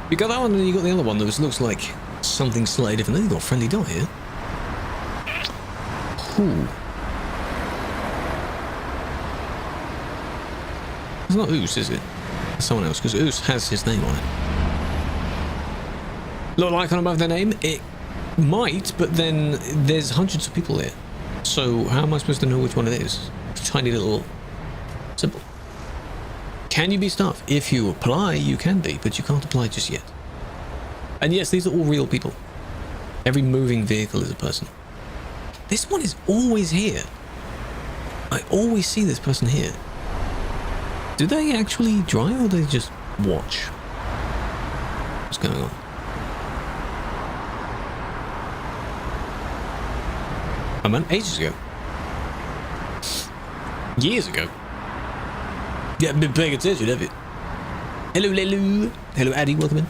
You got that one, and then you got the other one that looks like something slightly different. Then you got friendly dot here. Ooh. It's not Oos, is it? It's someone else, because Oos has his name on it. Look like on above their name? It might, but then there's hundreds of people there. So how am I supposed to know which one it is? It's a tiny little symbol. Can you be stuff? If you apply, you can be, but you can't apply just yet. And yes, these are all real people. Every moving vehicle is a person. This one is always here. I always see this person here. Do they actually drive or do they just watch? What's going on? I meant ages ago. Years ago. You haven't been paying attention, have you? Hello, Lelu. Hello, Addy, welcome in.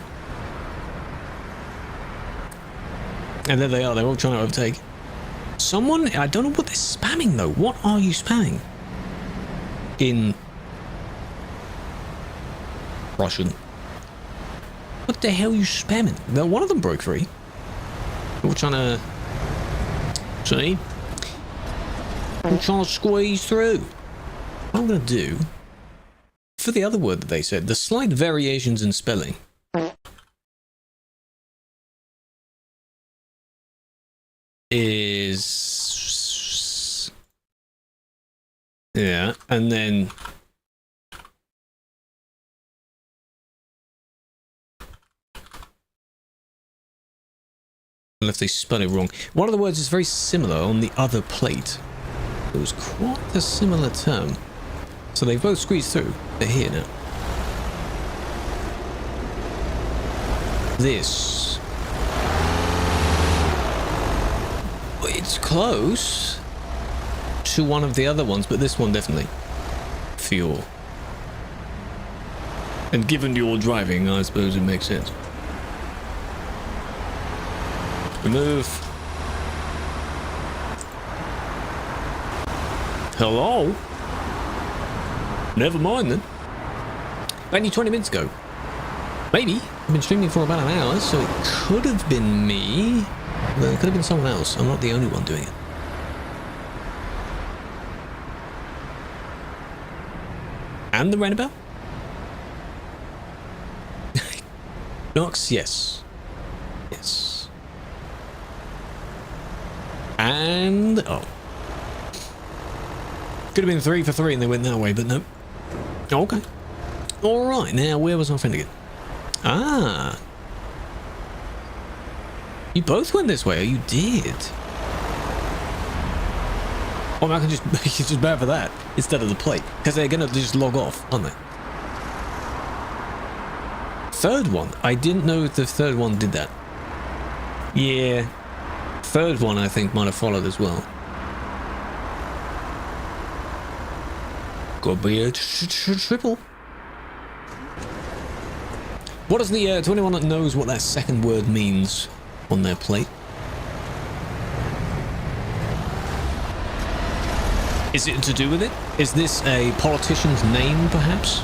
And there they are, they're all trying to overtake. Someone, I don't know what they're spamming though. What are you spamming? In Russian. What the hell are you spamming? Now, one of them broke free. We're trying to... See? We're trying to squeeze through. What I'm going to do... For the other word that they said, the slight variations in spelling. Is... Yeah, and then... Unless they spell it wrong. One of the words is very similar on the other plate. It was quite a similar term. So they've both squeezed through. They're here now. This. It's close to one of the other ones, but this one definitely. Fuel. And given you're driving, I suppose it makes sense. Remove. Hello? Never mind then. Only 20 minutes ago. Maybe. I've been streaming for about an hour, so it could have been me. Well, it could have been someone else. I'm not the only one doing it. And the roundabout? Knox, yes. Yes. And... oh. Could have been 3 for 3 and they went that way, but no. Okay. Alright, now where was my friend again? Ah. You both went this way, or you did? Oh, I can just make it just bad for that instead of the plate. Because they're going to just log off, aren't they? Third one. I didn't know if the third one did that. Yeah. Third one, I think, might have followed as well. Could be a triple. What does the, to anyone that knows what that second word means on their plate? Is it to do with it? Is this a politician's name, perhaps?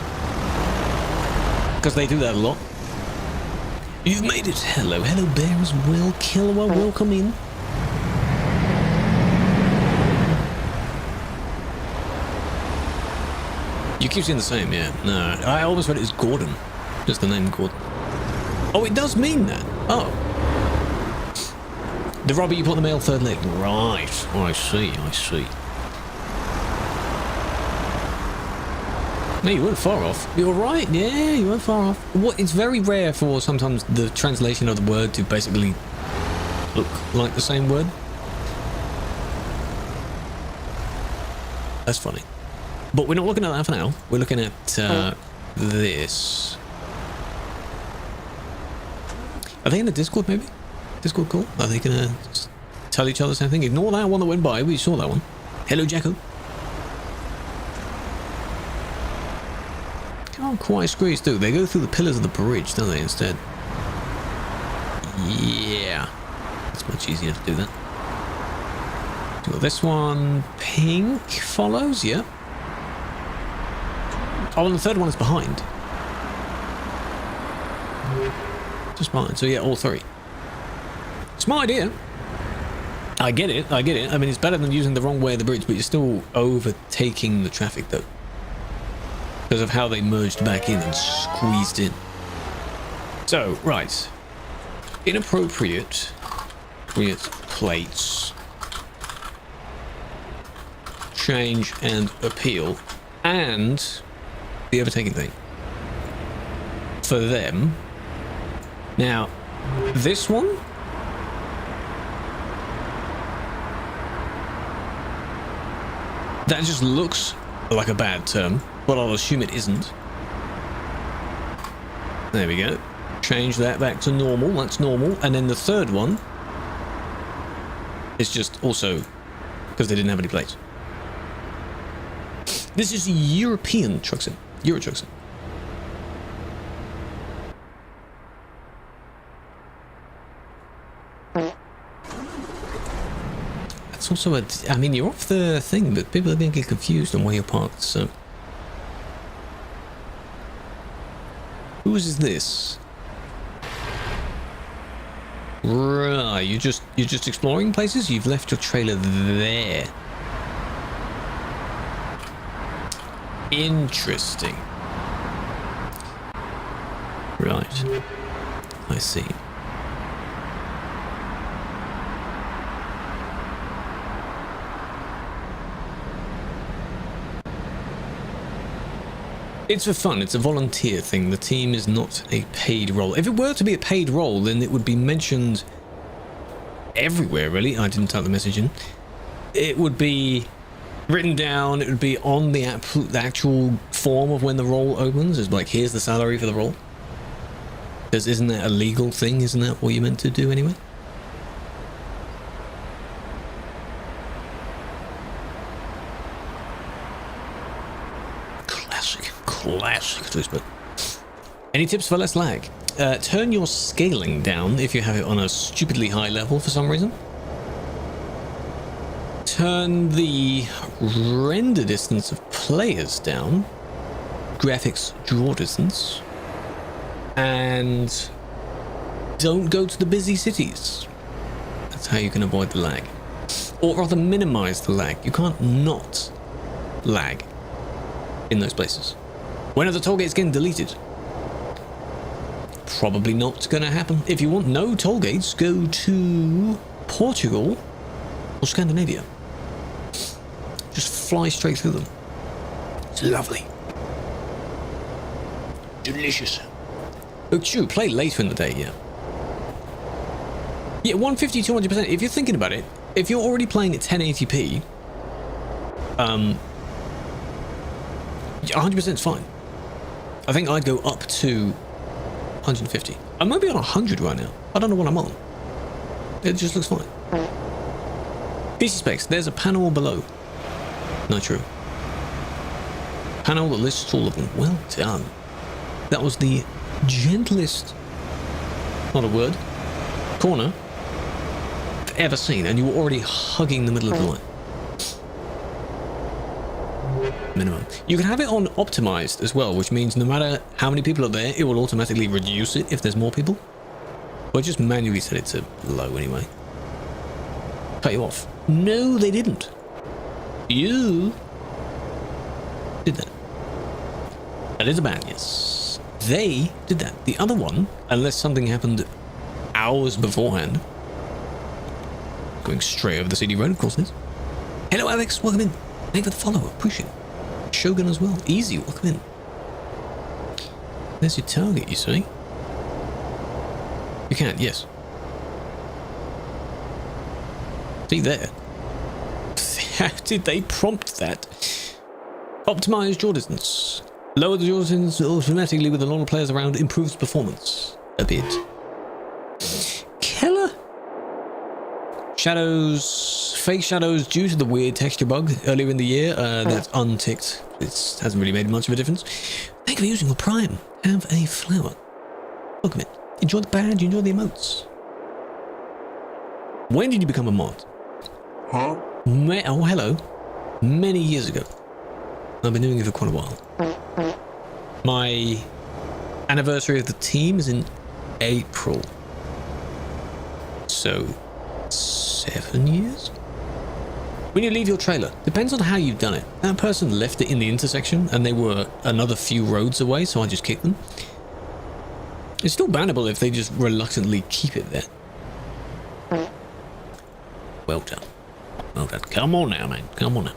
Because they do that a lot. You've made it. Hello, hello, bear as well. Killer, welcome in. You keep saying the same, yeah. No, I always read it as Gordon. Just the name Gordon. Oh, it does mean that. Oh. The rubber you put on the male third leg. Right. Oh, I see, I see. No, you weren't far off. You're right, yeah, you weren't far off. What? It's very rare for sometimes the translation of the word to basically look like the same word. That's funny. But we're not looking at that for now. We're looking at this. Are they in the Discord, maybe? Discord call? Are they going to tell each other the same thing? Ignore that one that went by. We saw that one. Hello, Jacko. Can't quite squeeze through. They go through the pillars of the bridge, don't they, instead? Yeah. It's much easier to do that. Got this one. Pink follows, yeah. Oh, and the third one is behind. Just behind. So yeah, all three. Smart idea. I get it. I get it. I mean, it's better than using the wrong way of the bridge, but you're still overtaking the traffic, though. Because of how they merged back in and squeezed in. So, right. Inappropriate plates. Change and appeal. And the overtaking thing. For them. Now, this one. That just looks like a bad term, but I'll assume it isn't. There we go. Change that back to normal. That's normal. And then the third one is just also because they didn't have any plates. This is European truck sim. Euro truck sim. That's also a... I mean, you're off the thing, but people are going to get confused on where you're parked, so... Whose is this? Right, you're just exploring places? You've left your trailer there. Interesting. Right. I see. It's for fun. It's a volunteer thing. The team is not a paid role. If it were to be a paid role, then it would be mentioned everywhere, really. I didn't type the message in. It would be written down. It would be on the actual form of when the role opens. It's like, here's the salary for the role. Because isn't that a legal thing? Isn't that what you're meant to do anyway? Classic twist, but any tips for less lag? Turn your scaling down if you have it on a stupidly high level for some reason. Turn the render distance of players down, graphics draw distance, and don't go to the busy cities. That's how you can avoid the lag, or rather minimize the lag. You can't not lag in those places. When are the toll gates getting deleted? Probably not going to happen. If you want no toll gates, go to Portugal or Scandinavia. Just fly straight through them. It's lovely. Delicious. Oh, true. Play later in the day, yeah. Yeah, 150, 200%. If you're thinking about it, if you're already playing at 1080p, 100% is fine. I think I'd go up to 150. I might be on 100 right now. I don't know what I'm on. It just looks fine. PC specs. There's a panel below. Nitro. Panel that lists all of them. Well done. That was the gentlest, not a word, corner I've ever seen, and you were already hugging the middle of the line. Minimum. You can have it on optimized as well, which means no matter how many people are there, it will automatically reduce it if there's more people. Or just manually set it to low anyway. Cut you off. No, they didn't. You did that. That is a ban, yes. They did that. The other one, unless something happened hours beforehand, going straight over the CD road, of course it is. Hello, Alex. Welcome in. Thank you for the follow. Appreciate it. Shogun as well. Easy. Welcome in. There's your target, you see. You can, yes. See there. How did they prompt that? Optimize draw distance. Lower the draw distance automatically with a lot of players around. Improves performance a bit. Killer. Shadows, fake shadows due to the weird texture bug earlier in the year. That's unticked. It hasn't really made much of a difference. Thank you for using your Prime. Have a flower. Welcome in. Enjoy the badge, enjoy the emotes. When did you become a mod? Huh? Oh, hello. Many years ago. I've been doing it for quite a while. My anniversary of the team is in April. So 7 years? When you leave your trailer, depends on how you've done it. That person left it in the intersection and they were another few roads away, so I just kicked them. It's still bannable if they just reluctantly keep it there. Well done. Well done. Come on now, man. Come on now.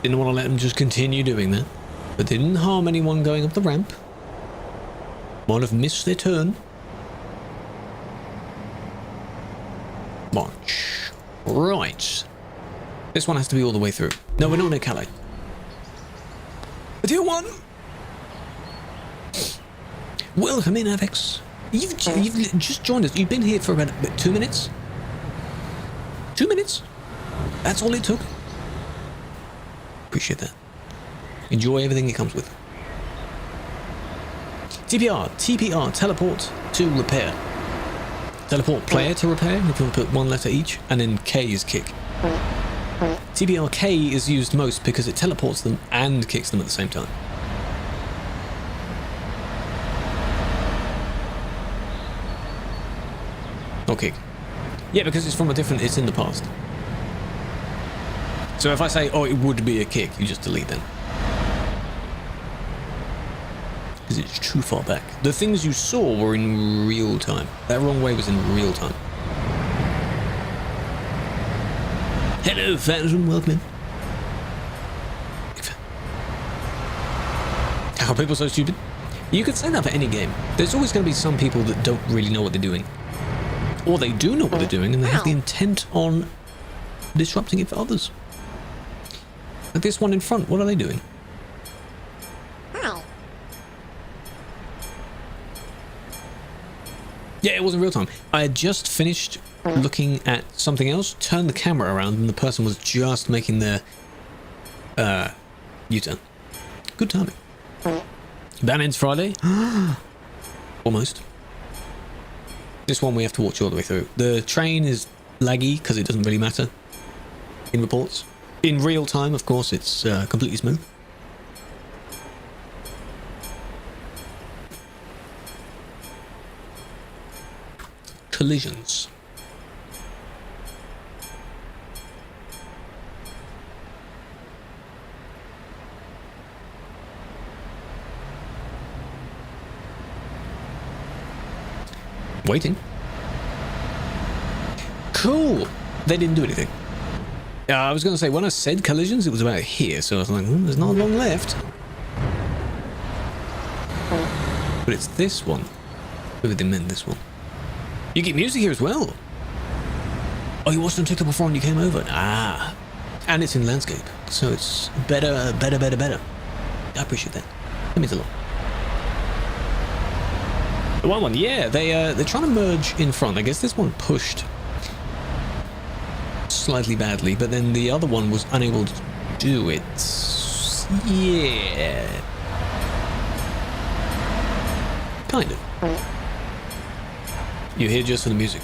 Didn't want to let them just continue doing that, but they didn't harm anyone going up the ramp. Might have missed their turn. March. Right. This one has to be all the way through. No, we're not near Calais. Tier 1! Welcome in, Avex. You've just joined us. You've been here for about 2 minutes? 2 minutes? That's all it took? Appreciate that. Enjoy everything it comes with. TPR, teleport to repair. Teleport player to repair, if you want to put one letter each, and then K is kick. TPR K is used most because it teleports them and kicks them at the same time. or kick? Yeah, because it's from a different, it's in the past. So if I say, oh, it would be a kick, you just delete them. Because it's too far back. The things you saw were in real time. That wrong way was in real time. Hello, Phantom, welcome in. How are people so stupid? You could say that for any game. There's always going to be some people that don't really know what they're doing. Or they do know what they're doing and they have the intent on disrupting it for others. Like this one in front, what are they doing? Yeah, it wasn't real time. I had just finished looking at something else, turned the camera around, and the person was just making their U-turn. Good timing. That ends Friday. Almost. This one we have to watch all the way through. The train is laggy because it doesn't really matter in reports. In real time, of course, it's completely smooth. Collisions. Waiting. Cool. They didn't do anything. I was going to say, when I said collisions, it was about here, so I was like, there's not long left. But it's this one. Maybe they meant this one. You get music here as well. Oh, you watched on TikTok before and you came over. Ah. And it's in landscape, so it's better. I appreciate that. That means a lot. The one, yeah, they're trying to merge in front. I guess this one pushed slightly badly, but then the other one was unable to do it. Yeah. Kind of. You're here just for the music.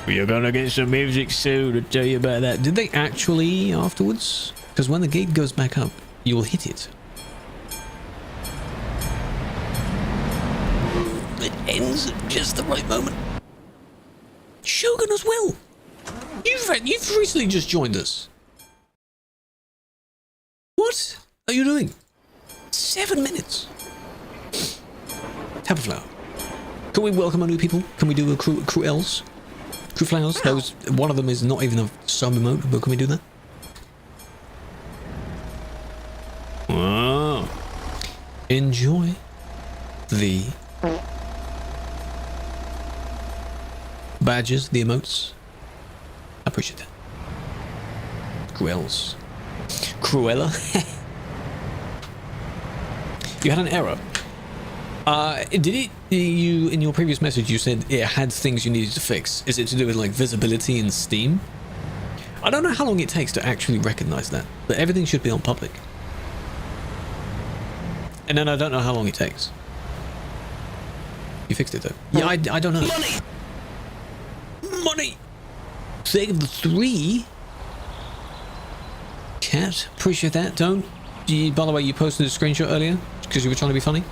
We're gonna get some music soon to tell you about that. Did they actually afterwards? Because when the gate goes back up, you'll hit it. It ends at just the right moment. Shogun as well. You've recently just joined us. What are you doing? 7 minutes. Tap a flower. Can we welcome our new people? Can we do a Krewlex? Krewlex? Those, one of them is not even a sub emote, but can we do that? Wow. Enjoy the badges, the emotes. I appreciate that. Krewlex. Cruella? You had an error. Did it, you, in your previous message, you said it had things you needed to fix. Is it to do with like visibility in Steam? I don't know how long it takes to actually recognize that, but everything should be on public. And then I don't know how long it takes. You fixed it though. Yeah, I don't know. Money! Money! Save the 3. Cat, appreciate that. Don't. By the way, you posted a screenshot earlier because you were trying to be funny.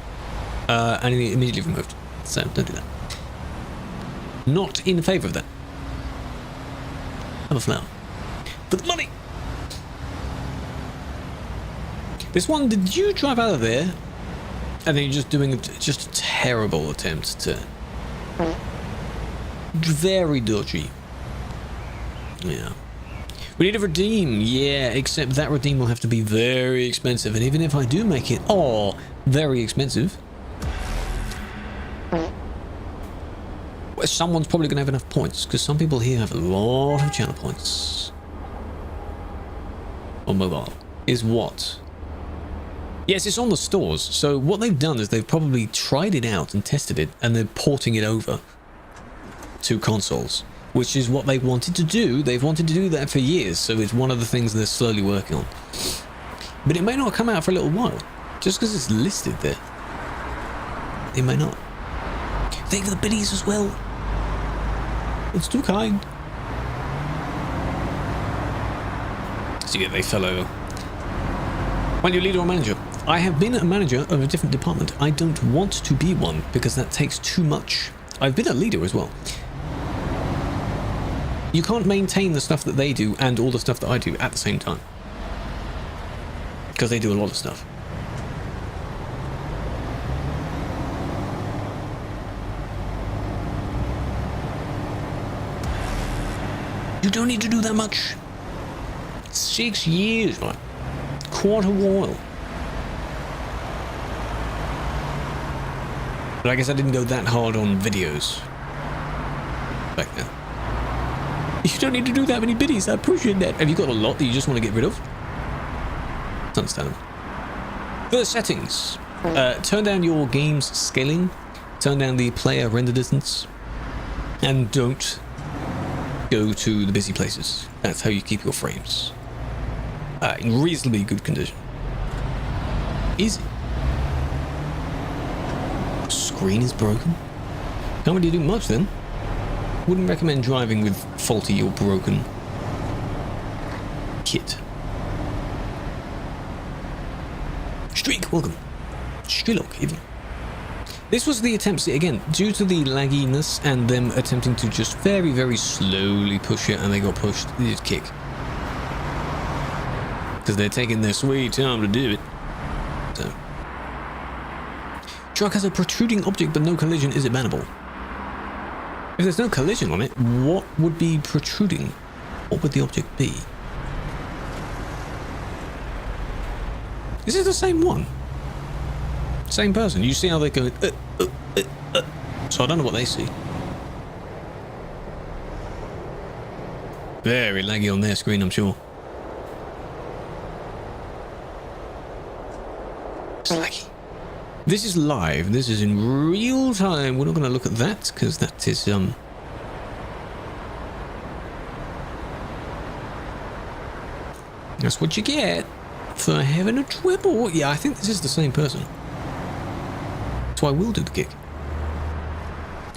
And it immediately removed. So don't do that. Not in favour of that. Have a flower. For the money! This one, did you drive out of there? And then you're just doing just a terrible attempt to... Very dodgy. Yeah. We need a redeem. Yeah, except that redeem will have to be very expensive. And even if I do make it, very expensive. Someone's probably going to have enough points, because some people here have a lot of channel points. On mobile. Is what? Yes, it's on the stores. So what they've done is they've probably tried it out and tested it, and they're porting it over to consoles, which is what they wanted to do. They've wanted to do that for years, so it's one of the things they're slowly working on. But it may not come out for a little while, just because it's listed there. It may not. Thank you for the biddies as well. It's too kind. So yeah, they fell over. When you're leader or manager, I have been a manager of a different department. I don't want to be one because that takes too much. I've been a leader as well. You can't maintain the stuff that they do and all the stuff that I do at the same time. Because they do a lot of stuff. You don't need to do that much. 6 years, right? Quite a while. But I guess I didn't go that hard on videos back then. You don't need to do that many biddies. I appreciate that. Have you got a lot that you just want to get rid of? It's understandable. For the settings, turn down your game's scaling, turn down the player render distance, and don't go to the busy places. That's how you keep your frames in reasonably good condition. Easy. Screen is broken. Can't really do much then. Wouldn't recommend driving with faulty or broken kit. Streak, welcome. Strilok, even. This was the attempt, again, due to the lagginess and them attempting to just very, very slowly push it, and they got pushed, they just kick. Because they're taking their sweet time to do it. So. Truck has a protruding object but no collision. Is it bannable? If there's no collision on it, what would be protruding? What would the object be? Is it the same one? Same person. You see how they go. So I don't know what they see. Very laggy on their screen, I'm sure. It's laggy. This is live. This is in real time. We're not going to look at that because that is that's what you get for having a triple. Yeah, I think this is the same person. So I will do the kick.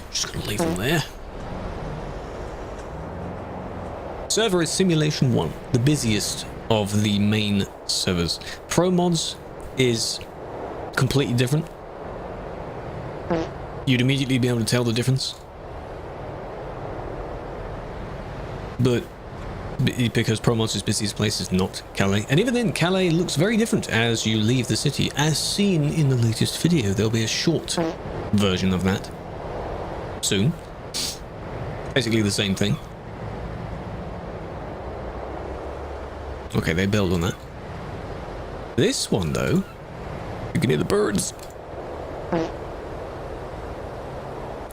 Just gonna leave them there. Server is Simulation 1, the busiest of the main servers. Pro Mods is completely different. You'd immediately be able to tell the difference. But because Pro Mods' busiest place is not Calais. And even then, Calais looks very different as you leave the city. As seen in the latest video, there'll be a short version of that soon. Basically the same thing. Okay, they build on that. This one, though, you can hear the birds.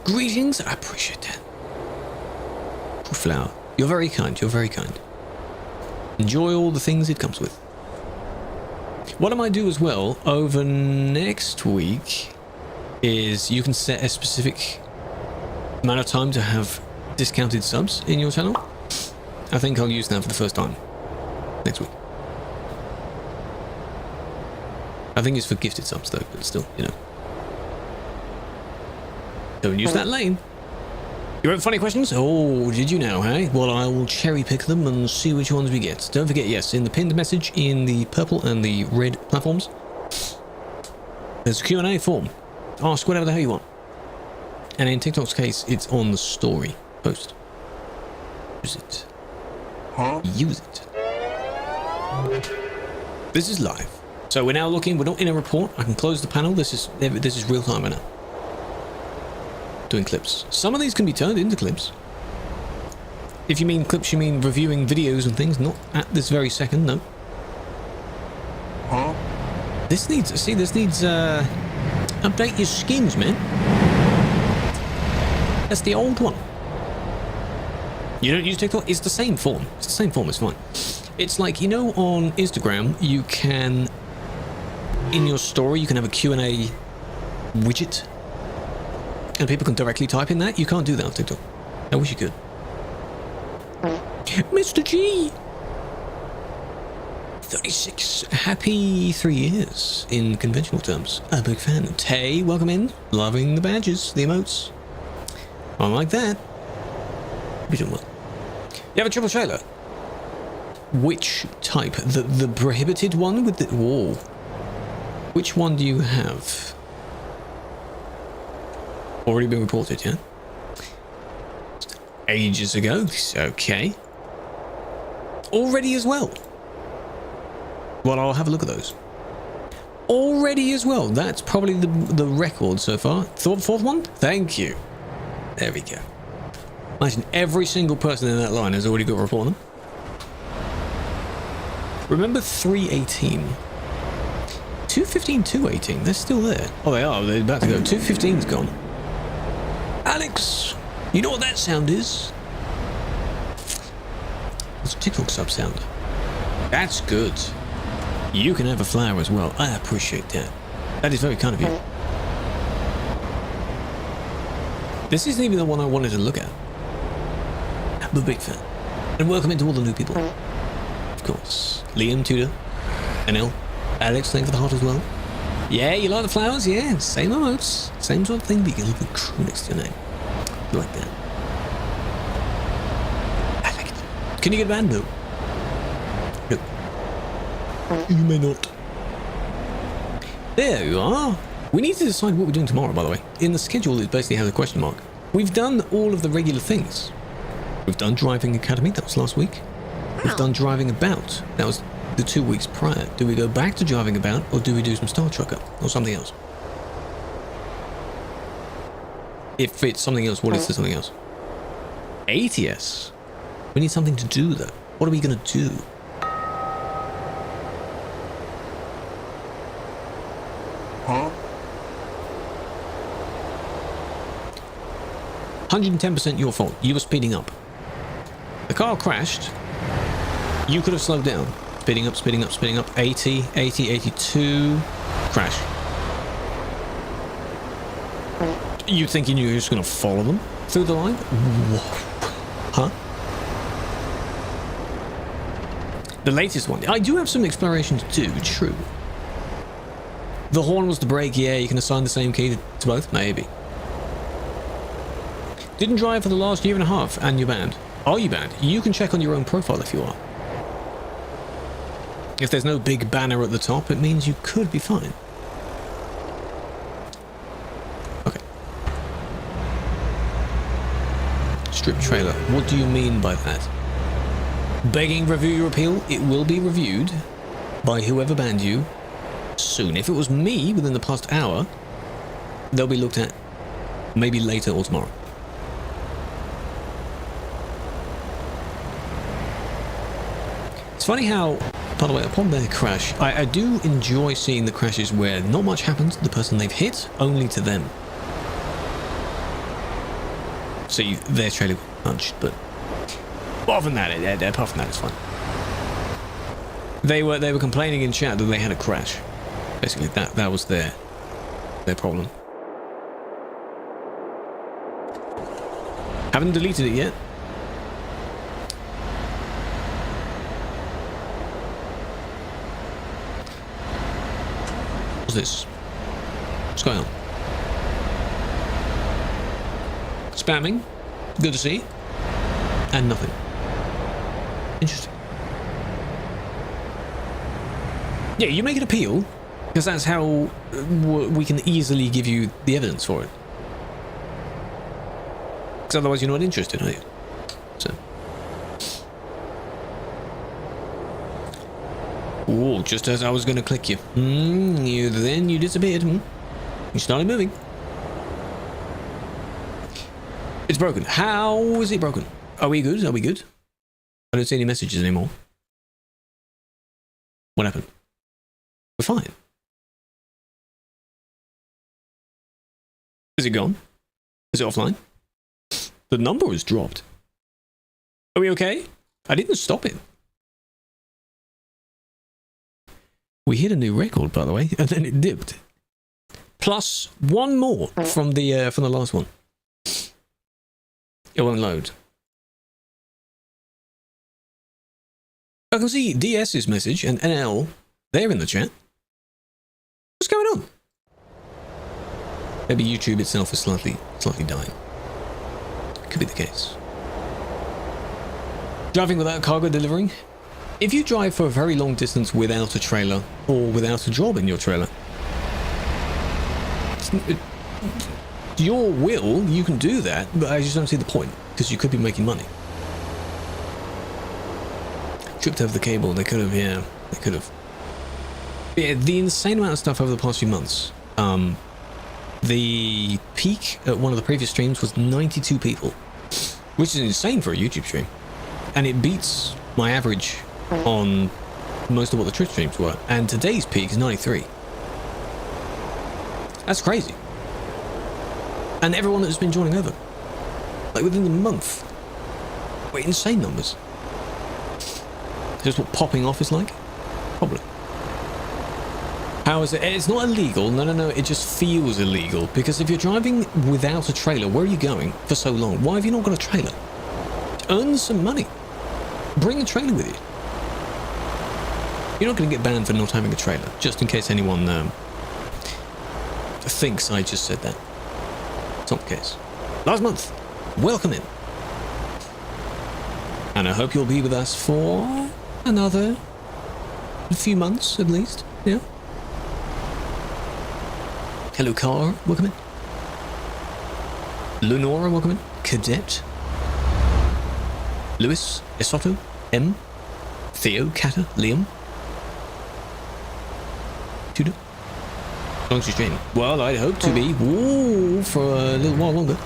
Greetings, I appreciate that. Poor flower. You're very kind, you're very kind. Enjoy all the things it comes with. What I might do as well over next week is you can set a specific amount of time to have discounted subs in your channel. I think I'll use that for the first time next week. I think it's for gifted subs though, but still, you know. Don't use that lane. You wrote funny questions? Oh, did you now, hey? Well, I will cherry pick them and see which ones we get. Don't forget, yes, in the pinned message in the purple and the red platforms, there's a Q&A form. Ask whatever the hell you want. And in TikTok's case, it's on the story post. Use it. Huh? Use it. This is live. So we're now looking, we're not in a report. I can close the panel. This is real time right now. Doing clips. Some of these can be turned into clips. If you mean clips, you mean reviewing videos and things, not at this very second, no. Huh? This needs, update your skins, man. That's the old one. You don't use TikTok? It's the same form. It's the same form, it's fine. It's like, you know, on Instagram, you can, in your story, you can have a Q&A widget. And people can directly type in that. You can't do that on TikTok. I wish you could. Mr. G! 36. Happy 3 years in conventional terms. A big fan. Tay, welcome in. Loving the badges, the emotes. I like that. You're doing well. You have a triple trailer? Which type? The prohibited one with the... Whoa. Which one do you have? Already been reported, yeah? ages ago. Okay. Already as well. Well, I'll have a look at those. Already as well. That's probably the record so far. Fourth one? Thank you. There we go. Imagine every single person in that line has already got a report on them. Remember 318. 215, 218. They're still there. Oh, they are. They're about to go. 215's gone. Alex, you know what that sound is? It's a TikTok sub sound. That's good. You can have a flower as well. I appreciate that. That is very kind of you. This isn't even the one I wanted to look at. I'm a big fan. And welcome into all the new people. Of course. Liam, Tudor, NL, Alex, thank you for the heart as well. Yeah, you like the flowers? Yeah, same emotes. Same sort of thing, but you get a little bit crew next to your name. You like that? I like it. Can you get a band? No. No. You may not. There you are. We need to decide what we're doing tomorrow, by the way. In the schedule, it basically has a question mark. We've done all of the regular things. We've done Driving Academy, that was last week. We've done Driving About, that was the 2 weeks prior. Do we go back to Driving About, or do we do some Star Trucker, or something else? If it's something else, what is the something else? ATS. We need something to do, though. What are we going to do? Huh? 110% your fault. You were speeding up. The car crashed. You could have slowed down. Speeding up, speeding up, speeding up. 80, 80, 82. Crash. You thinking you were just going to follow them through the line? Whoa. Huh? The latest one. I do have some exploration to do, true. The horn was the brake, yeah, you can assign the same key to both, maybe. Didn't drive for the last year and a half, and you're banned. Are you banned? You can check on your own profile if you are. If there's no big banner at the top, it means you could be fine. Okay. Strip trailer. What do you mean by that? Begging review your appeal. It will be reviewed by whoever banned you soon. If it was me within the past hour, they'll be looked at maybe later or tomorrow. It's funny how, by the way, upon their crash, I do enjoy seeing the crashes where not much happens to the person they've hit, only to them. So their trailer got punched, but apart from that, it's fine. They were complaining in chat that they had a crash. Basically, that was their problem. Haven't deleted it yet. What's this? What's going on? Spamming. Good to see. And nothing. Interesting. Yeah, you make an appeal, because that's how we can easily give you the evidence for it. Because otherwise you're not interested, are you? So. Oh, just as I was going to click you. Then you disappeared. You started moving. It's broken. How is it broken? Are we good? Are we good? I don't see any messages anymore. What happened? We're fine. Is it gone? Is it offline? The number has dropped. Are we okay? I didn't stop it. We hit a new record, by the way, and then it dipped. Plus one more from the last one. It won't load. I can see DS's message and NL. They're in the chat. What's going on? Maybe YouTube itself is slightly dying. Could be the case. Driving without cargo delivering. If you drive for a very long distance without a trailer or without a job in your trailer, your will, you can do that, but I just don't see the point. because you could be making money. Tripped over the cable. They could have, yeah, they could have. Yeah, the insane amount of stuff over the past few months. The peak at one of the previous streams was 92 people, which is insane for a YouTube stream, and it beats my average on most of what the Twitch streams were. And today's peak is 93. That's crazy. And everyone that's been joining over, like within the month, wait, insane numbers. Just what popping off is like? Probably. How is it? It's not illegal. No. It just feels illegal. Because if you're driving without a trailer, where are you going for so long? Why have you not got a trailer? Earn some money. Bring a trailer with you. You're not going to get banned for not having a trailer. Just in case anyone thinks I just said that. It's not the case. Last month. Welcome in. And I hope you'll be with us for another few months at least. Yeah. Hello, Car. Welcome in. Lenora, welcome in. Cadet. Lewis, Esoto, M. Theo, Kata, Liam. Tudor. As long as you stream. Well, I'd hope to be. Ooh, for a little while longer.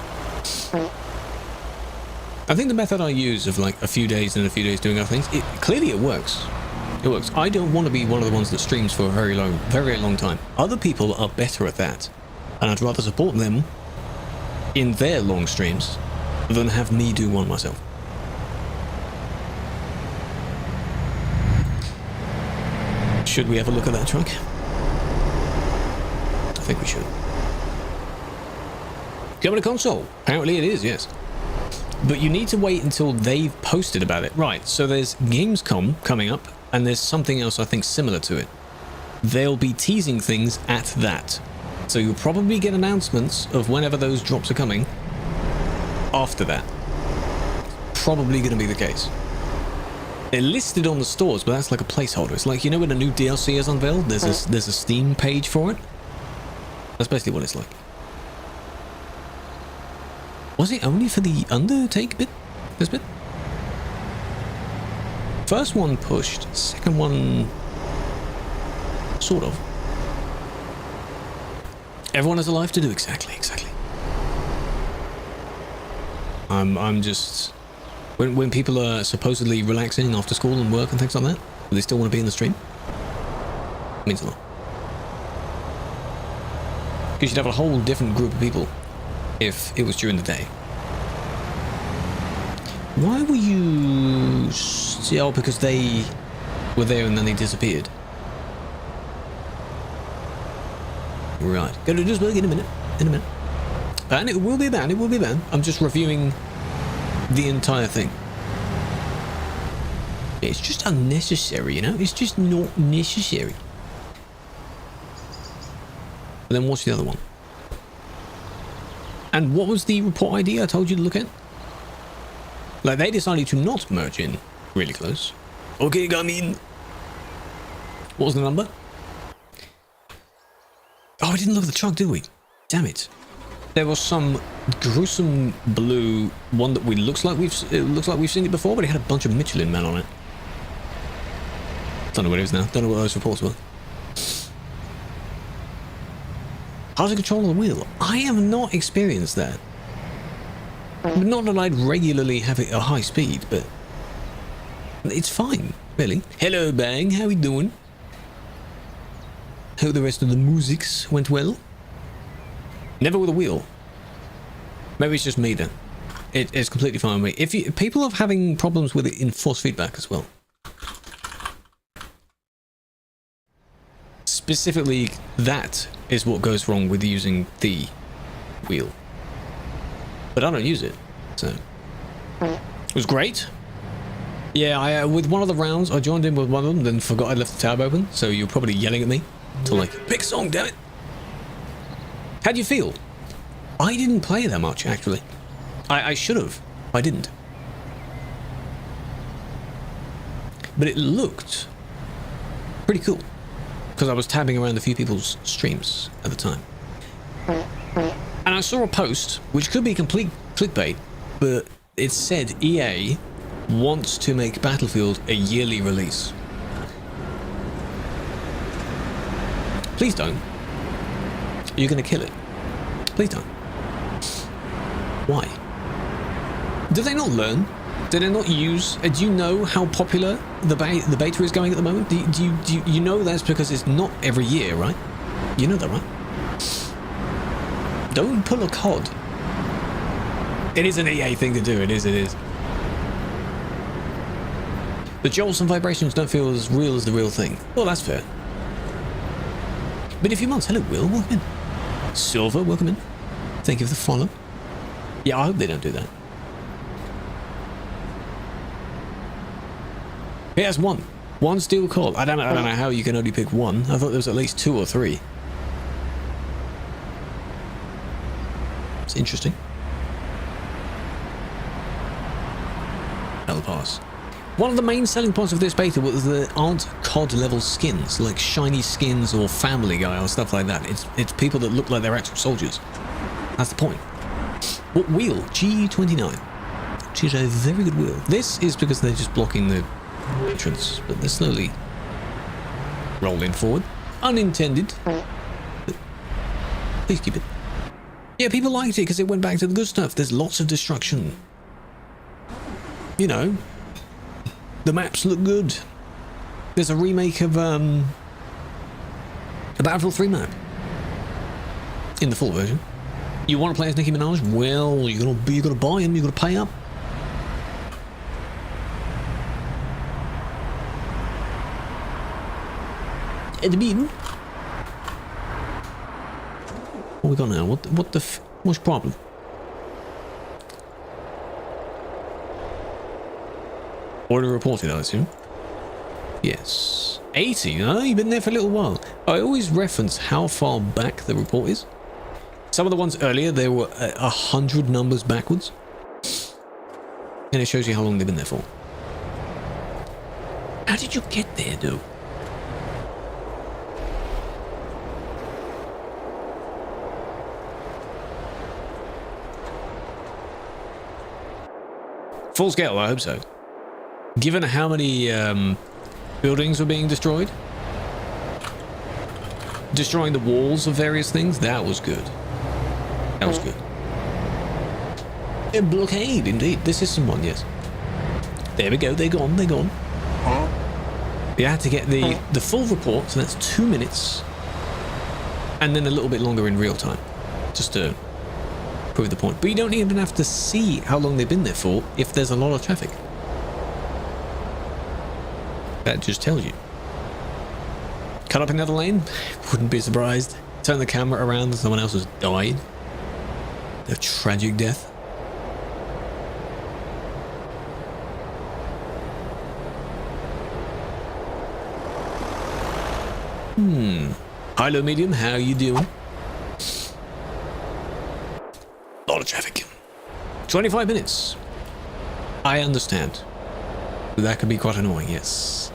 I think the method I use of like a few days and a few days doing other things, clearly it works. It works. I don't want to be one of the ones that streams for a very long time. Other people are better at that, and I'd rather support them in their long streams than have me do one myself. Should we have a look at that truck? I think we should. Coming to console. Apparently it is, yes. But you need to wait until they've posted about it. Right, so there's Gamescom coming up, and there's something else I think similar to it. They'll be teasing things at that. So you'll probably get announcements of whenever those drops are coming after that. Probably going to be the case. They're listed on the stores, but that's like a placeholder. It's like, you know, when a new DLC is unveiled, there's a Steam page for it. That's basically what it's like. Was it only for the Undertake bit? This bit? First one pushed, second one sort of. Everyone has a life to do. Exactly. I'm just when people are supposedly relaxing after school and work and things like that, but they still want to be in the stream. It means a lot. You should have a whole different group of people if it was during the day. Why were you... Oh, because they were there and then they disappeared. Right. Go to Duisburg in a minute. And it will be a ban. I'm just reviewing the entire thing. It's just unnecessary, you know? It's just not necessary. And then watch the other one. And what was the report ID I told you to look at? Like, they decided to not merge in really close. Okay, Garmin. What was the number? Oh, we didn't look at the truck, did we? Damn it. There was some gruesome blue one that it looks like we've seen it before, but it had a bunch of Michelin men on it. Don't know what it is now. Don't know what those reports were. How's the control of the wheel? I have not experienced that. Not that I'd regularly have it at high speed, but it's fine, really. Hello, Bang. How we doing? Hope the rest of the musics went well. Never with a wheel. Maybe it's just me then. It's completely fine with me. If people are having problems with it in force feedback as well. Specifically, that is what goes wrong with using the wheel. But I don't use it, so it was great. Yeah, with one of the rounds, I joined in with one of them, then forgot I left the tab open. So you're probably yelling at me to like, pick a song, damn it. How do you feel? I didn't play that much, actually. I should have. I didn't. But it looked pretty cool because I was tabbing around a few people's streams at the time. And I saw a post, which could be complete clickbait, but it said EA wants to make Battlefield a yearly release. Please don't. You're going to kill it. Please don't. Why? Do they not learn? Do they not use... do you know how popular the beta is going at the moment? Do you know that's because it's not every year, right? You know that, right? Don't pull a COD. It is an EA thing to do. It is. The jolts and vibrations don't feel as real as the real thing. Well, that's fair. Been a few months. Hello, Will. Welcome in. Silver, welcome in. Thank you for the follow. Yeah, I hope they don't do that. PS1. One steel call. I don't know how you can only pick one. I thought there was at least 2 or 3. It's interesting. Hell pass. One of the main selling points of this beta was there aren't COD level skins, like shiny skins or Family Guy or stuff like that. It's people that look like they're actual soldiers. That's the point. What wheel? G29. Which is a very good wheel. This is because they're just blocking the entrance, but they're slowly rolling forward. Unintended. But please keep it. Yeah, people liked it because it went back to the good stuff. There's lots of destruction. You know, the maps look good. There's a remake of a Battlefield 3 map in the full version. You want to play as Nicki Minaj? Well, you gotta buy him. You gotta pay up. At the beaten. What we got now? What's your problem? Order reported, I assume. Yes. 80, huh? You've been there for a little while. I always reference how far back the report is. Some of the ones earlier, they were 100 numbers backwards. And it shows you how long they've been there for. How did you get there, though? Full scale, I hope so. Given how many buildings were being destroyed, destroying the walls of various things, that was good. That was good. A blockade, indeed. This is someone, yes. There we go. They're gone. They're gone. You had to get the full report, so that's 2 minutes, and then a little bit longer in real time, just to prove the point. But you don't even have to see how long they've been there for if there's a lot of traffic. That just tells you. Cut up another lane? Wouldn't be surprised. Turn the camera around and someone else has died. A tragic death. Hi, low medium, how you doing? Lot of traffic. 25 minutes. I understand. That can be quite annoying, yes.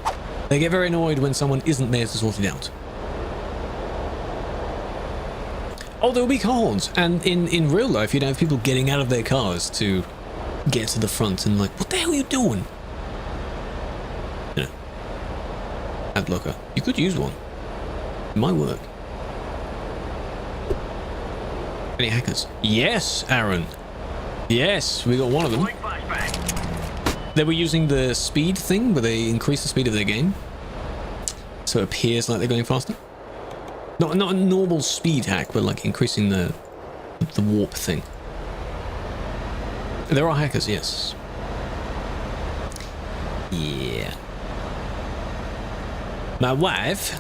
They get very annoyed when someone isn't there to sort it out. Oh, there'll be cars, and in real life, you'd have people getting out of their cars to get to the front and like, what the hell are you doing? You know, ad blocker. You could use one. It might work. Any hackers? Yes, Aaron. Yes, we got one of them. They were using the speed thing where they increase the speed of their game, so it appears like they're going faster. Not a normal speed hack, but like increasing the warp thing. There are hackers, yes. Yeah. My wife.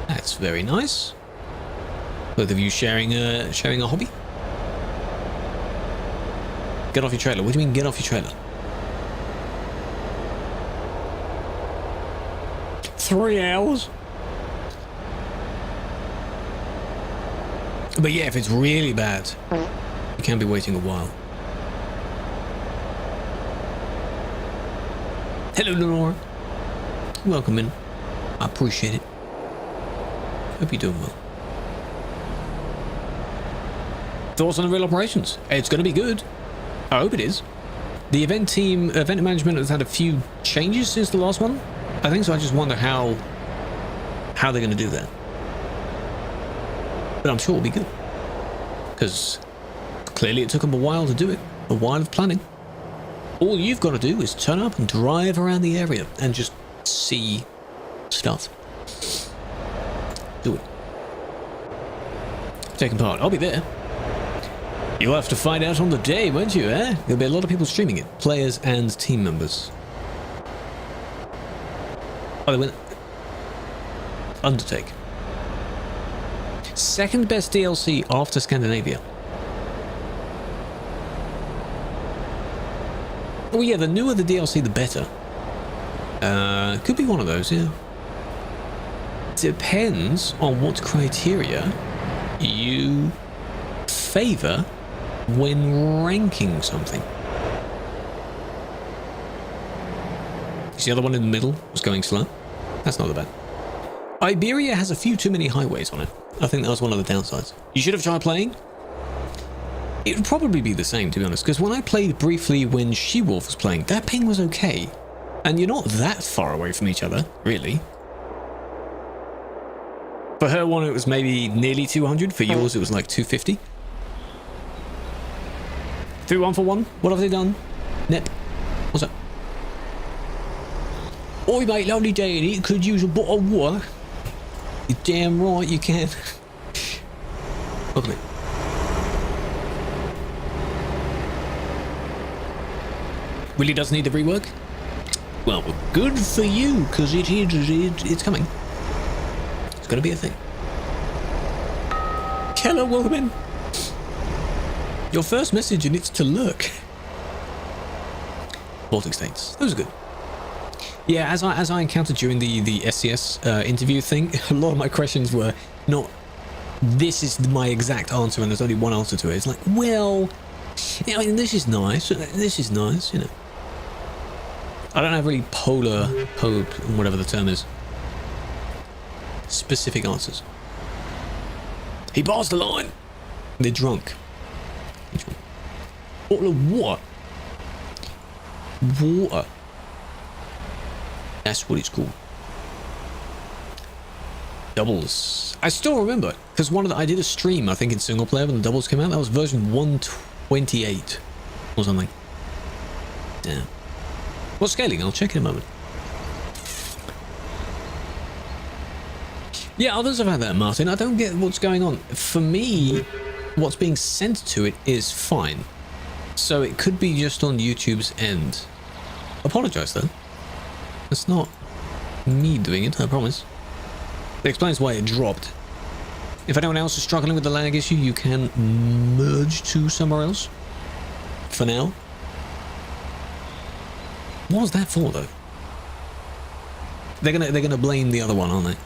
That's very nice. Both of you sharing a hobby. Get off your trailer. What do you mean, get off your trailer? 3 hours. But yeah, if it's really bad, you can be waiting a while. Hello, Lenore. Welcome in. I appreciate it. Hope you're doing well. Thoughts on the real operations? It's going to be good. I hope it is. The event management has had a few changes since the last one, I think, so I just wonder how they're going to do that. But I'm sure it'll be good, because clearly it took them a while to do it, a while of planning. All you've got to do is turn up and drive around the area and just see stuff. Do it. Taking part. I'll be there. You'll have to find out on the day, won't you, eh? There'll be a lot of people streaming it. Players and team members. Oh, they went... Undertake. Second best DLC after Scandinavia. Oh yeah, the newer the DLC, the better. Could be one of those, yeah. Depends on what criteria you favor when ranking something. See, the other one in the middle was going slow. That's not that bad. Iberia has a few too many highways on it. I think that was one of the downsides. You should have tried playing. It would probably be the same, to be honest, because when I played briefly when She-Wolf was playing, that ping was okay. And you're not that far away from each other, really. For her one, it was maybe nearly 200. For yours, it was like 250. 3-1 for 1. What have they done? Nep. What's up? Oi, mate, lovely day in it. Could use a bottle of water. You're damn right you can. Look at it. Really does need the rework? Well, good for you, because it's coming. It's going to be a thing. Keller, welcome in. Your first message and it's to lurk. Baltic States. Those are good. Yeah, as I encountered during the SCS interview thing, a lot of my questions were not, this is my exact answer and there's only one answer to it. It's like, well, I mean, this is nice, you know. I don't have really polar, whatever the term is, specific answers. He passed the line. They're drunk. Bottle of water. Water. That's what it's called. Doubles. I still remember, because I did a stream, I think in single player when the doubles came out. That was version 128 or something. Damn. What's scaling? I'll check in a moment. Yeah, others have had that, Martin. I don't get what's going on. For me, what's being sent to it is fine. So it could be just on YouTube's end. Apologise though. It's not me doing it, I promise. It explains why it dropped. If anyone else is struggling with the lag issue, you can merge to somewhere else. For now. What was that for, though? They're gonna blame the other one, aren't they?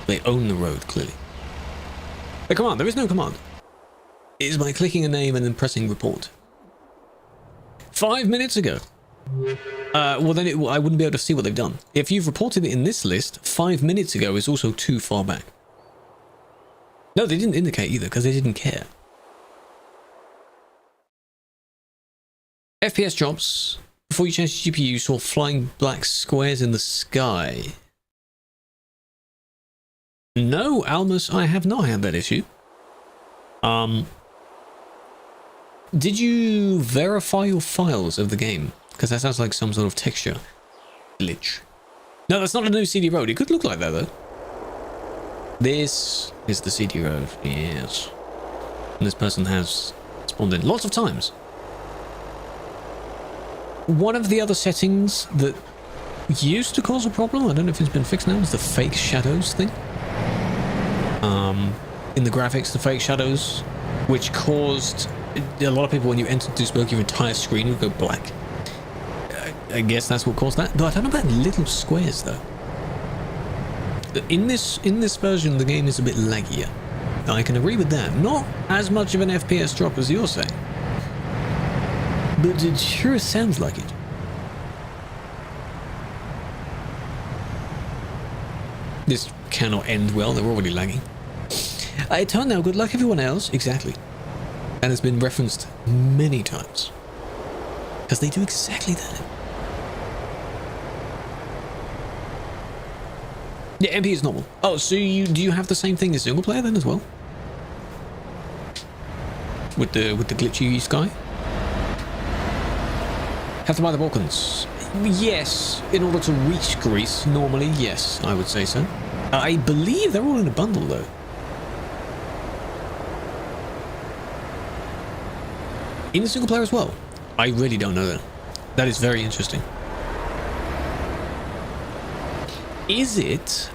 They own the road, clearly. The command. There is no command. It is by clicking a name and then pressing report. 5 minutes ago. Well, then I wouldn't be able to see what they've done. If you've reported it in this list, 5 minutes ago is also too far back. No, they didn't indicate either, because they didn't care. FPS drops. Before you changed GPU, you saw flying black squares in the sky. No, Almus, I have not had that issue. Did you verify your files of the game? Because that sounds like some sort of texture glitch. No, that's not a new CD road. It could look like that, though. This is the CD road, yes. And this person has spawned in lots of times. One of the other settings that used to cause a problem, I don't know if it's been fixed now, is the fake shadows thing. In the graphics, the fake shadows, which caused a lot of people, when you entered Duisburg, your entire screen would go black. I guess that's what caused that. But I don't know about little squares, though. In this version, the game is a bit laggier. I can agree with that. Not as much of an FPS drop as you're saying. But it sure sounds like it. This cannot end well. They're already lagging. It turned out good luck everyone else. Exactly. And has been referenced many times. Because they do exactly that. Yeah, MP is normal. Oh, so do you have the same thing as single player then as well? With the glitchy sky? Have to buy the Balkans. Yes, in order to reach Greece, normally, yes, I would say so. I believe they're all in a bundle though. In the single player as well? I really don't know that. That is very interesting. Is it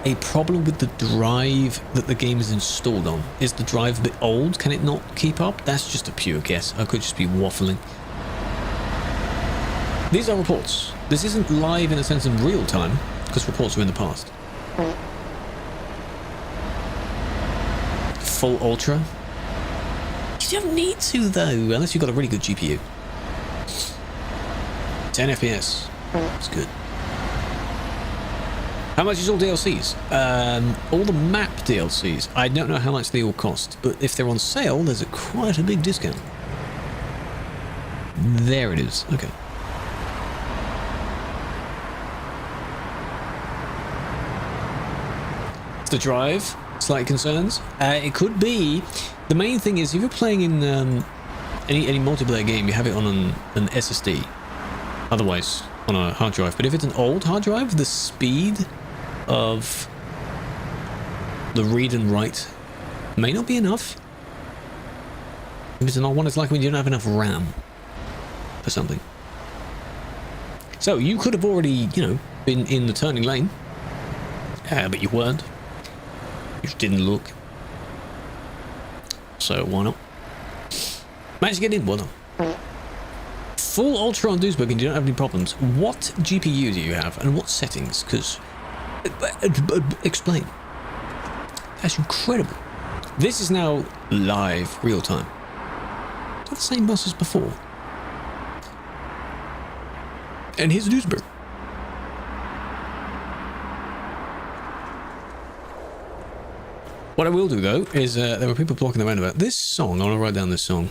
a problem with the drive that the game is installed on? Is the drive a bit old? Can it not keep up? That's just a pure guess. I could just be waffling. These are reports. This isn't live in a sense in real time, because reports are in the past. Full ultra? You don't need to though, unless you've got a really good GPU. 10 FPS. That's good. How much is all DLCs? All the map DLCs. I don't know how much they all cost, but if they're on sale, there's quite a big discount. There it is. Okay. The drive, slight concerns. It could be. The main thing is if you're playing in any multiplayer game, you have it on an SSD. Otherwise, on a hard drive. But if it's an old hard drive, the speed of the read and write may not be enough. If it's an old one, it's like when you don't have enough RAM for something. So you could have already, you know, been in the turning lane, but you weren't. You just didn't look. So why not? Managed to get in. Well done. Full ultra on Duisburg and you don't have any problems. What GPU do you have and what settings? Because explain. That's incredible. This is now live, real time. Not the same bus as before. And here's Duisburg. What I will do though is there were people blocking the roundabout. This song, I want to write down this song.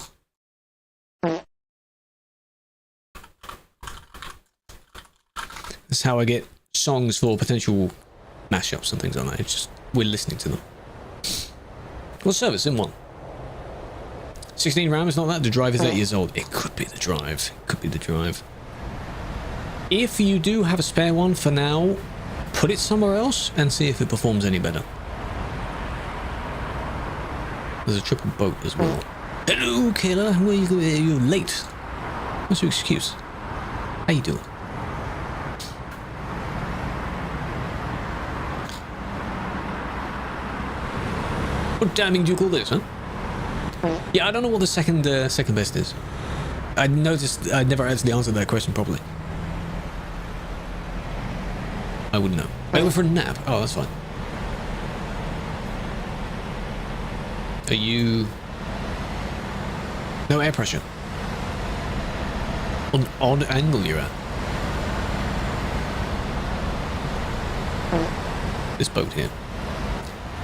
That's how I get songs for potential mashups and things like that. It's just we're listening to them. What service? In one. 16 RAM is not that. The drive is 8 years old. It could be the drive. It could be the drive. If you do have a spare one for now, put it somewhere else and see if it performs any better. There's a triple boat as well. Hello, Kayla. Where you going? You're late. What's your excuse? How you doing? What damning do you call this, huh? Yeah, I don't know what the second best is. I noticed I never actually answered that question properly. I wouldn't know. I went for a nap. Oh, that's fine. Are you... No air pressure. On odd angle you're at. This boat here.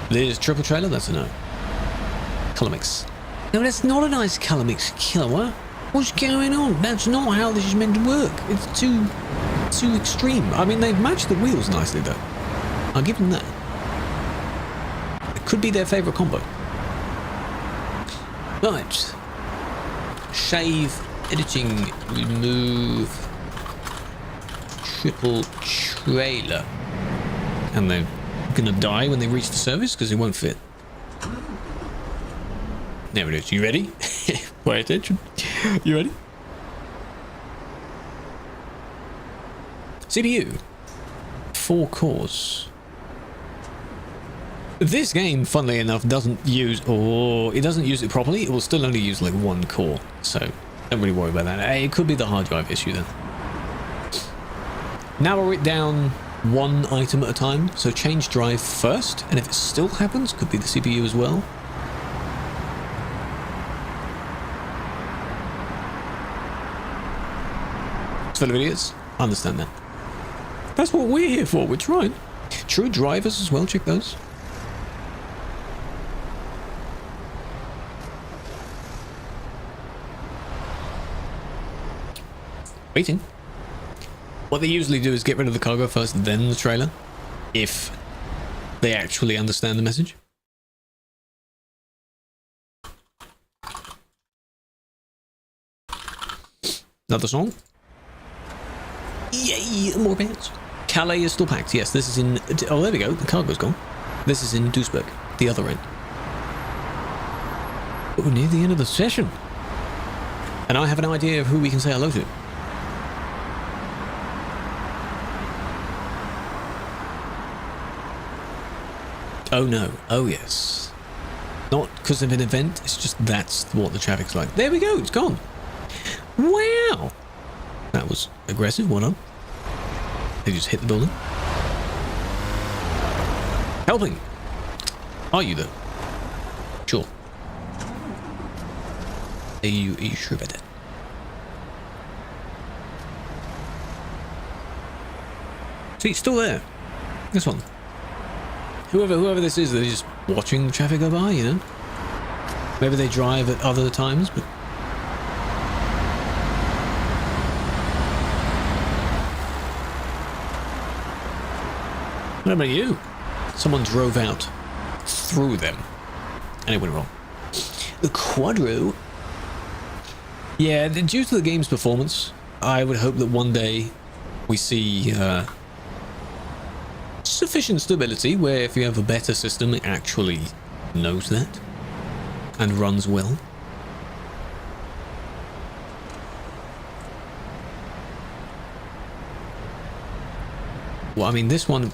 This triple trailer, that's a no. Color mix. No, that's not a nice color mix, killer. What? What's going on? That's not how this is meant to work. It's too extreme. I mean, they've matched the wheels nicely though. I'll give them that. It could be their favorite combo. Right. Shave, editing, remove, triple trailer. And they're gonna die when they reach the surface because it won't fit. There it is. You ready? Pay attention. You ready? CPU. 4 cores. This game, funnily enough, doesn't use, or it doesn't use it properly. It will still only use like 1 core, so don't really worry about that. It could be the hard drive issue then. Narrow it down 1 item at a time, so change drive first, and if it still happens, could be the CPU as well. It's full of idiots. I understand that. That's what we're here for. We're trying. True drivers as well. Check those. Waiting. What they usually do is get rid of the cargo first, then the trailer, if they actually understand the message. Another song. Yay, more bands. Calais is still packed. Yes, this is in... Oh, there we go. The cargo's gone. This is in Duisburg, the other end. But we're near the end of the session. And I have an idea of who we can say hello to. Oh no. Oh yes. Not because of an event, it's just that's what the traffic's like. There we go, it's gone. Wow. That was aggressive, well done. They just hit the building. Helping. Are you though? Sure. Are you sure about that? See, it's still there. This one. Whoever this is, they're just watching the traffic go by, you know? Maybe they drive at other times, but... What about you? Someone drove out through them, and it went wrong. The Quadro. Yeah, due to the game's performance, I would hope that one day we see sufficient stability where if you have a better system, it actually knows that and runs well. Well, I mean, this one,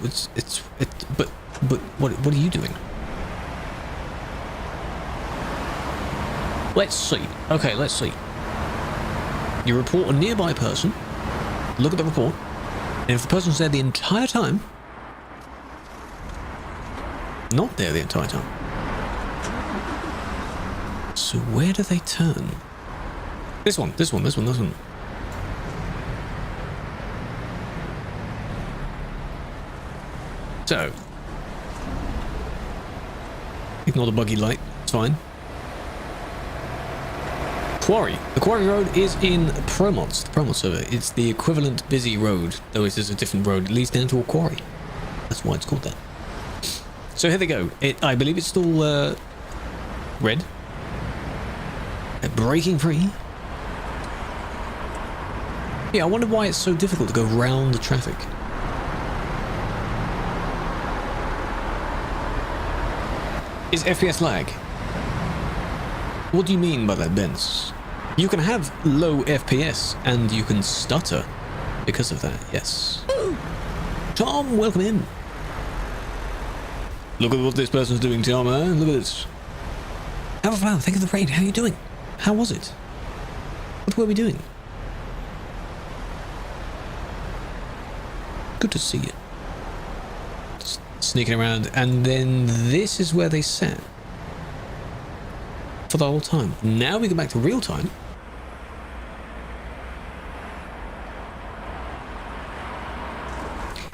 but what are you doing? Let's see. Okay, let's see. You report a nearby person, look at the report, and if the person's there the entire time, not there the entire time. So where do they turn? This one. So, ignore the buggy light, it's fine. Quarry. The Quarry Road is in Promots, the Promots server. It's the equivalent busy road, though it is a different road. It leads down to a quarry. That's why it's called that. So here they go. I believe it's still red. They're breaking free. Yeah, I wonder why it's so difficult to go round the traffic. Is FPS lag? What do you mean by that, Benz? You can have low FPS and you can stutter because of that, yes. Tom, welcome in. Look at what this person's doing, Tom, eh? Look at this. Have a flower, think of the rain. How are you doing? How was it? What were we doing? Good to see you. Sneaking around, and then this is where they sat for the whole time. Now we go back to real time.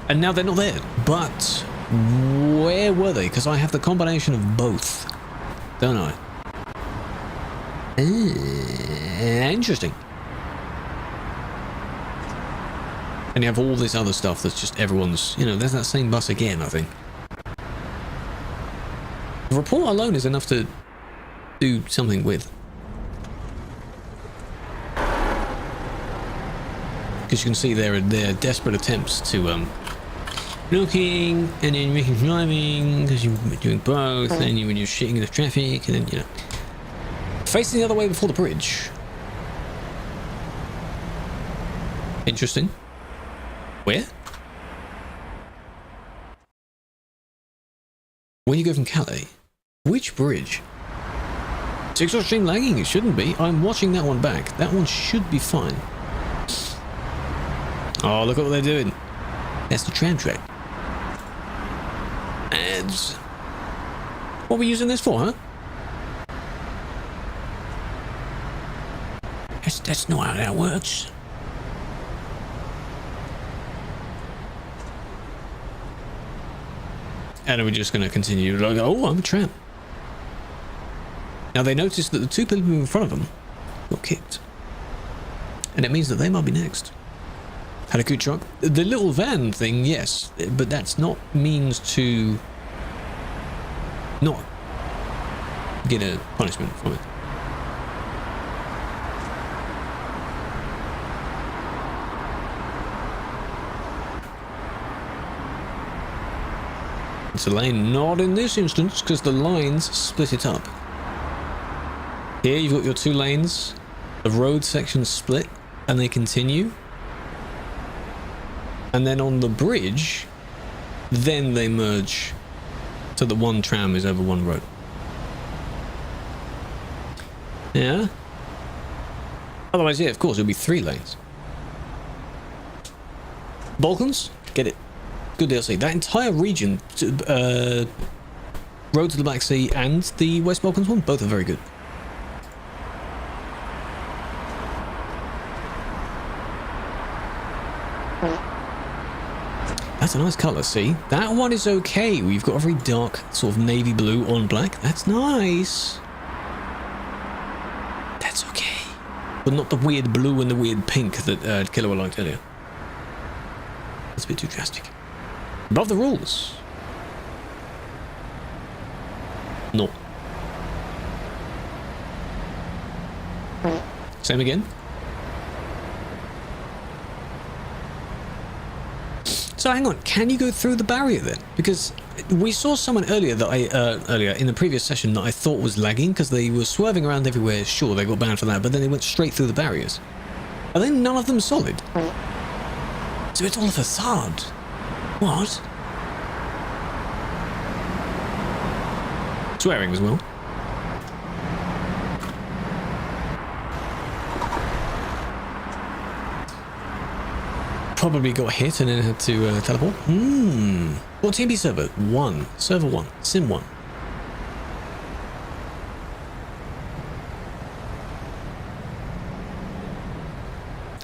And now they're not there. But where were they? Because I have the combination of both, don't I? Interesting. And you have all this other stuff that's just everyone's, you know, there's that same bus again, I think. The report alone is enough to do something with. Because you can see their desperate attempts to, looking, and then making driving, because you're doing both, and then when you're shitting in the traffic, and then, you know. Facing the other way before the bridge. Interesting. Where? When you go from Calais? Which bridge? 6 stream lagging? It shouldn't be. I'm watching that one back. That one should be fine. Oh, look at what they're doing. That's the tram track. Ads. What are we using this for, huh? That's not how that works. And are we just going to continue like, oh, I'm a tramp. Now they noticed that the two people in front of them got kicked. and it means that they might be next. Had a good truck. The little van thing, yes, but that's not means to not get a punishment from it. It's a lane, not in this instance, because the lines split it up. Here you've got your 2 lanes, the road sections split, and they continue. And then on the bridge, then they merge so that one tram is over one road. Yeah. Otherwise, yeah, of course, it'll be 3 lanes. Balkans, get it. Good DLC. That entire region, Road to the Black Sea and the West Balkans one, both are very good. That's a nice colour, see? That one is okay. We've got a very dark sort of navy blue on black. That's nice. That's okay. But not the weird blue and the weird pink that Killer liked earlier. That's a bit too drastic. Above the rules. No. Same again. So hang on, can you go through the barrier then? Because we saw someone earlier that earlier in the previous session that I thought was lagging because they were swerving around everywhere. Sure, they got banned for that, but then they went straight through the barriers. Are then none of them solid? So it's all a facade. What? Swearing as well. Probably got hit and then had to teleport. What TMP server? 1. Server 1. Sim 1.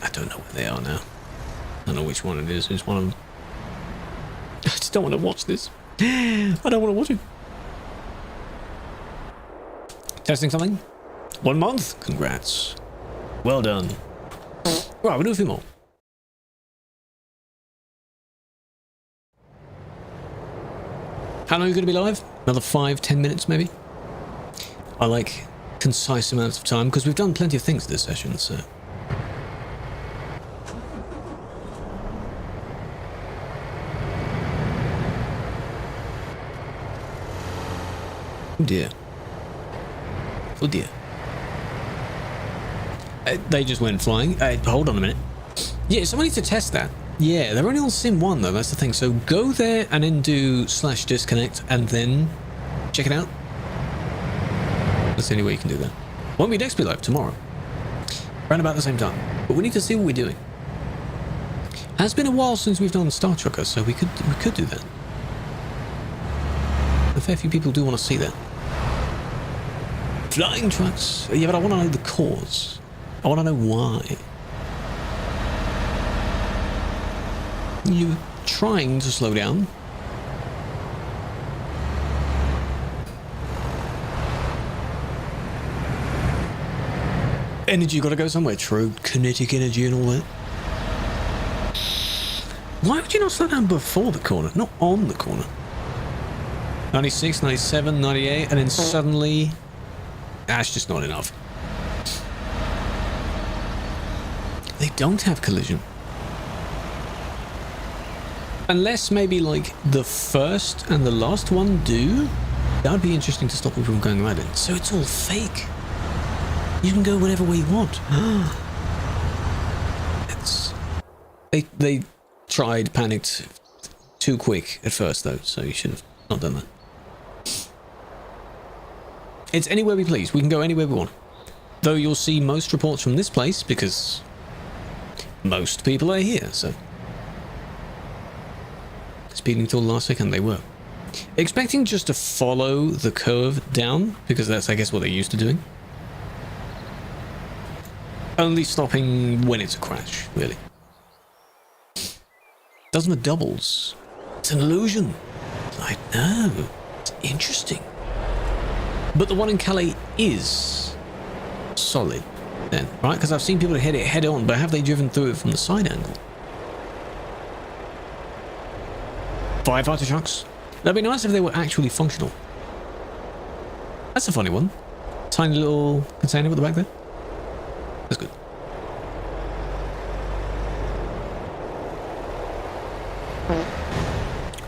I don't know where they are now. I don't know which one it is. It's one of them. I just don't want to watch this. I don't want to watch it. Testing something? 1 month? Congrats. Well done. Right, we'll do a few more. How long are you going to be live? Another 5-10 minutes maybe? I like concise amounts of time because we've done plenty of things this session, so... Oh dear. Oh dear. They just went flying. Hold on a minute. Yeah, someone needs to test that. Yeah, they're only on Sim 1 though, that's the thing. So go there and then do /disconnect and then check it out. That's the only way you can do that. Won't we next be live? Tomorrow. Around about the same time. But we need to see what we're doing. Has been a while since we've done Star Trucker, so we could do that. A fair few people do want to see that. Flying trucks. Yeah, but I want to know the cause. I want to know why. You're trying to slow down. Energy got to go somewhere. True. Kinetic energy and all that. Why would you not slow down before the corner? Not on the corner. 96, 97, 98, and then suddenly... That's just not enough. They don't have collision. Unless maybe like the first and the last one do. That would be interesting to stop people from going around it. So it's all fake. You can go whenever way you want. They tried, panicked too quick at first though, so you should have not done that. It's anywhere we please. We can go anywhere we want. Though you'll see most reports from this place because most people are here, so... Speeding till the last second, they were. Expecting just to follow the curve down, because that's, I guess, what they're used to doing. Only stopping when it's a crash, really. Doesn't it doubles? It's an illusion. I know. It's interesting. But the one in Calais is solid. then, right? Because I've seen people hit it head on, but have they driven through it from the side angle? Firefighter trucks? That'd be nice if they were actually functional. That's a funny one. Tiny little container at the back there. That's good.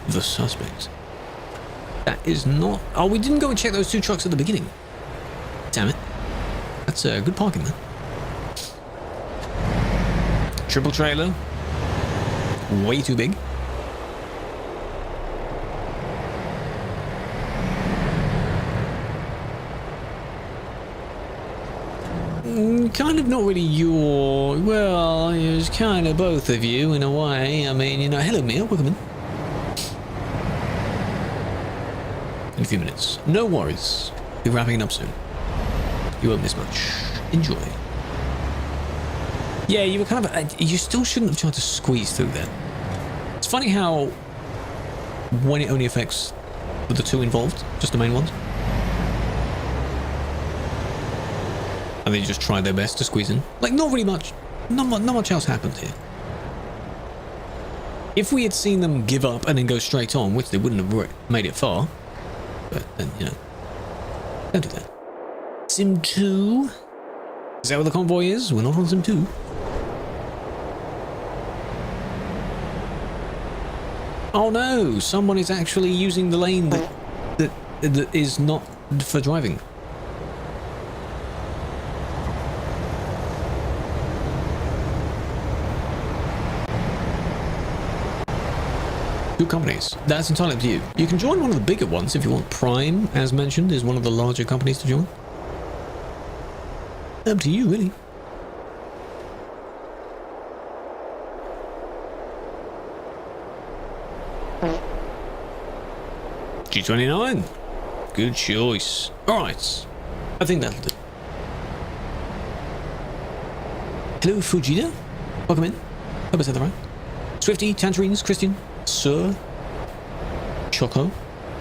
The suspect. That is not... Oh, we didn't go and check those two trucks at the beginning. Damn it. That's good parking there. Triple trailer. Way too big. Kind of not really your... Well, it was kind of both of you in a way. I mean, you know... Hello, Mia. Welcome in. In a few minutes. No worries. Be wrapping it up soon. You won't miss much. Enjoy. Yeah, you were kind of... You still shouldn't have tried to squeeze through there. It's funny how... When it only affects the two involved, just the main ones. And they just tried their best to squeeze in. Like, not really much... Not much else happened here. If we had seen them give up and then go straight on, which they wouldn't have made it far... But then, you know, don't do that. Sim 2? Is that what the convoy is? We're not on Sim 2. Oh no! Someone is actually using the lane that is not for driving. Two companies. That's entirely up to you. You can join one of the bigger ones if you want. Prime, as mentioned, is one of the larger companies to join. Up to you, really. G29. Good choice. Alright. I think that'll do. Hello, Fujita. Welcome in. Hope I said that right. Swifty, Tangerines, Christian, Sir, Choco,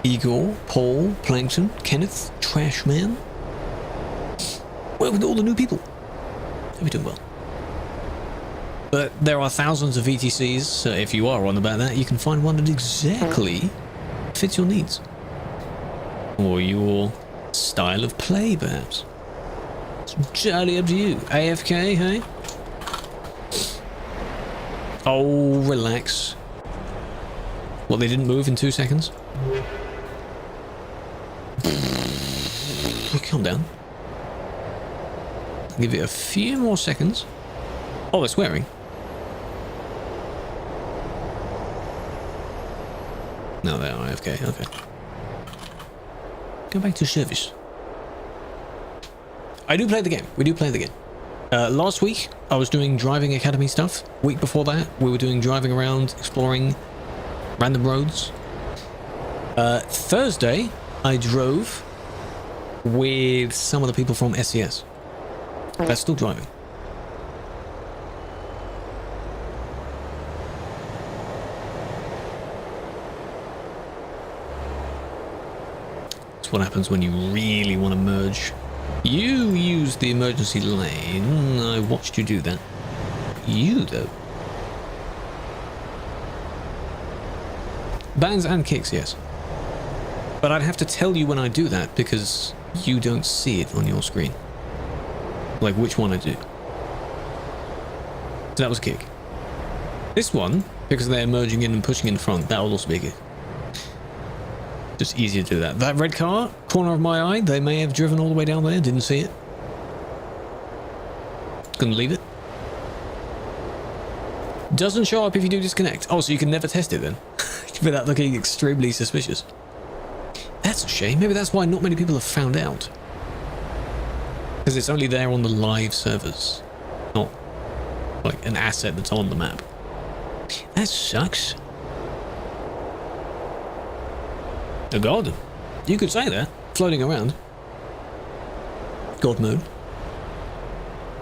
Igor, Paul, Plankton, Kenneth, Trashman. Welcome to all the new people. Hope you're doing well. But there are thousands of VTCs, so if you are on about that, you can find one that exactly fits your needs. Or your style of play, perhaps. It's entirely up to you. AFK, hey? Oh, relax. What, they didn't move in 2 seconds? Calm down. Give it a few more seconds. Oh, they're swearing. No, they are AFK. Okay. Go back to service. I do play the game. We do play the game. Last week, I was doing driving academy stuff. Week before that, we were doing driving around, exploring random roads. Thursday, I drove with some of the people from SES. They're still driving. That's what happens when you really want to merge. You used the emergency lane. I watched you do that. You, though. Bands and kicks, yes. But I'd have to tell you when I do that because you don't see it on your screen. Like which one I do. So that was a kick. This one, because they're merging in and pushing in front, that will also be a kick. Just easier to do that. That red car, corner of my eye, they may have driven all the way down there, didn't see it. Gonna leave it. Doesn't show up if you do disconnect. Oh, so you can never test it then? Without looking extremely suspicious. That's a shame. Maybe that's why not many people have found out. Because it's only there on the live servers. Not like an asset that's on the map. That sucks. Oh god. You could say that. Floating around. God mode.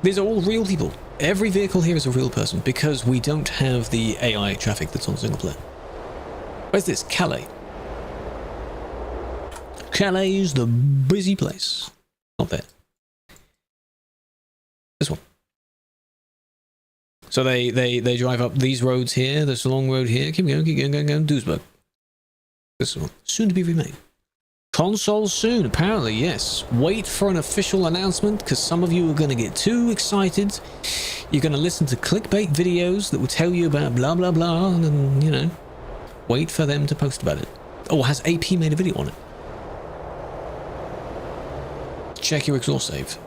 These are all real people. Every vehicle here is a real person because we don't have the AI traffic that's on single player. Where's this? Calais. Calais is the busy place. Not there. This one. So they drive up these roads here. There's a long road here. Keep going, Duisburg. This one soon to be remade. Console soon, apparently, yes. Wait for an official announcement, because some of you are going to get too excited. You're going to listen to clickbait videos that will tell you about blah, blah, blah, and then, you know, wait for them to post about it. Oh, has AP made a video on it? Check your exhaust save.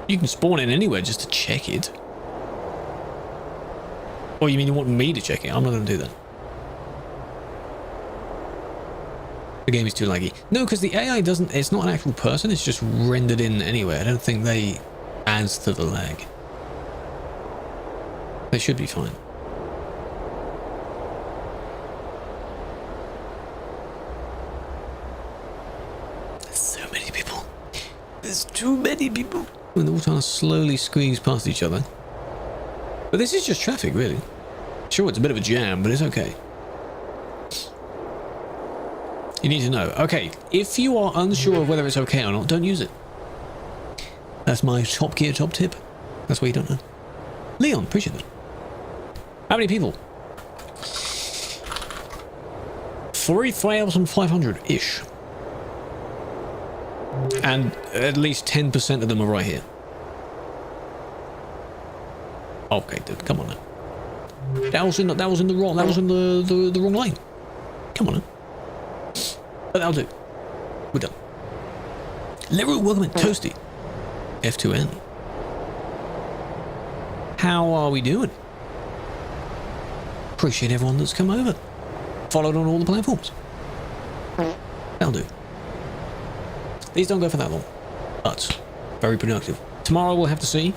You can spawn in anywhere just to check it. Or you mean you want me to check it? I'm not going to do that. The game is too laggy. No, because the AI doesn't... It's not an actual person. It's just rendered in anyway. I don't think they adds to the lag. They should be fine. There's so many people. There's too many people. And they're all trying to slowly squeeze past each other. But this is just traffic, really. Sure, it's a bit of a jam, but it's okay. You need to know. Okay, if you are unsure of whether it's okay or not, don't use it. That's my top gear, top tip. That's why you don't know. Leon, appreciate it. How many people? 3,500-ish. And at least 10% of them are right here. Okay, dude, come on now. That was in the wrong lane. Come on now. But that'll do. We're done. Leroy, welcome in. Toasty. F2N. How are we doing? Appreciate everyone that's come over. Followed on all the platforms. That'll do. These don't go for that long. But very productive. Tomorrow we'll have to see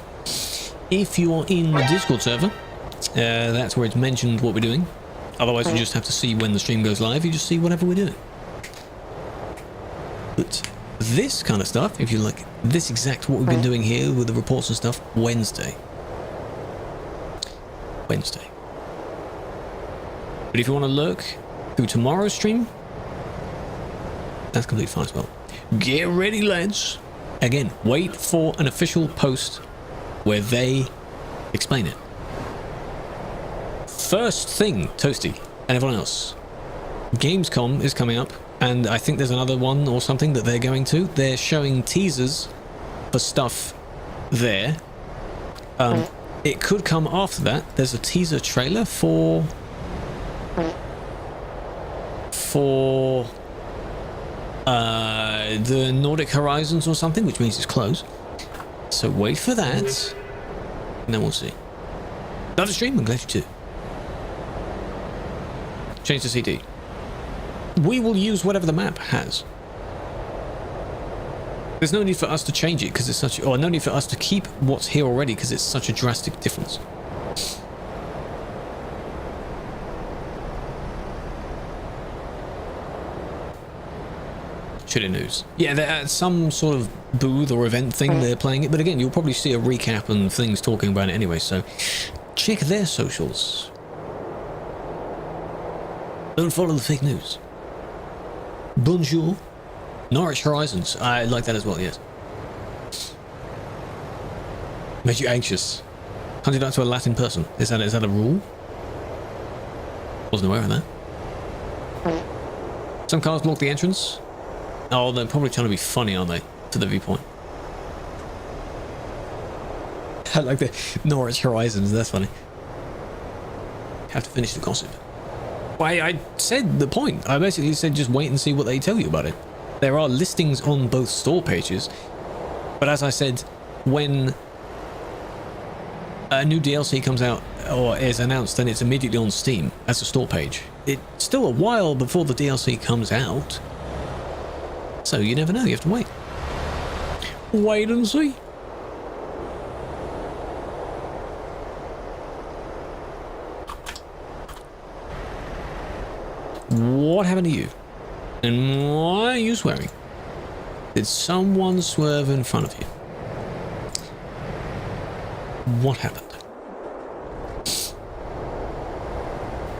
if you are in the Discord server. That's where it's mentioned what we're doing. Otherwise you just have to see when the stream goes live. You just see whatever we're doing. But this kind of stuff, if you like, this exact what we've been doing here with the reports and stuff, Wednesday. But if you want to lurk through tomorrow's stream, that's completely fine as well. Get ready, lads. Again, wait for an official post where they explain it. First thing, Toasty and everyone else, Gamescom is coming up. And I think there's another one or something that they're going to. They're showing teasers for stuff there. It could come after that. There's a teaser trailer for the Nordic Horizons or something, which means it's closed. So wait for that, and then we'll see. Love the stream. I'm glad you too. Change the CD. We will use whatever the map has. There's no need for us to change it because it's such, or no need for us to keep what's here already because it's such a drastic difference. Shitty news. Yeah, they're at some sort of booth or event thing they're playing it, but again, you'll probably see a recap and things talking about it anyway, so check their socials. Don't follow the fake news. Bonjour. Norwich Horizons. I like that as well, yes. Made you anxious. Hunted out to a Latin person. Is that a rule? Wasn't aware of that. Some cars block the entrance. Oh, they're probably trying to be funny, aren't they? To the viewpoint. I like the Norwich Horizons. That's funny. Have to finish the gossip. I said the point. I basically said just wait and see what they tell you about it. There are listings on both store pages, but as I said, when a new DLC comes out or is announced, then it's immediately on Steam as a store page. It's still a while before the DLC comes out, so you never know. You have to wait. Wait and see. What happened to you? And why are you swearing? Did someone swerve in front of you? What happened?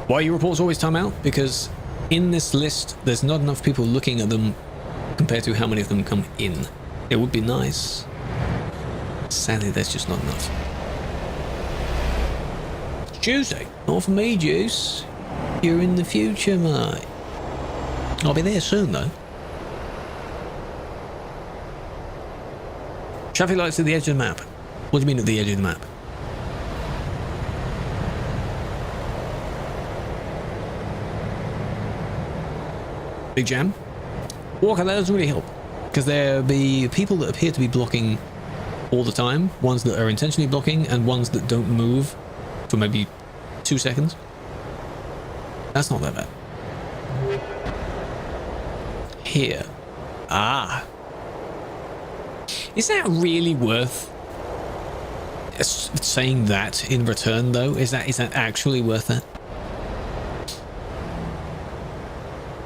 Why your reports always time out? Because in this list, there's not enough people looking at them compared to how many of them come in. It would be nice. Sadly, there's just not enough. Tuesday. Not for me, Juice. You're in the future, mate. I'll be there soon, though. Traffic lights at the edge of the map. What do you mean at the edge of the map? Big jam? Walker, that doesn't really help. Because there'll be people that appear to be blocking all the time. Ones that are intentionally blocking and ones that don't move for maybe 2 seconds. That's not that bad. Here. Ah. Is that really worth saying that in return, though? Is that actually worth it?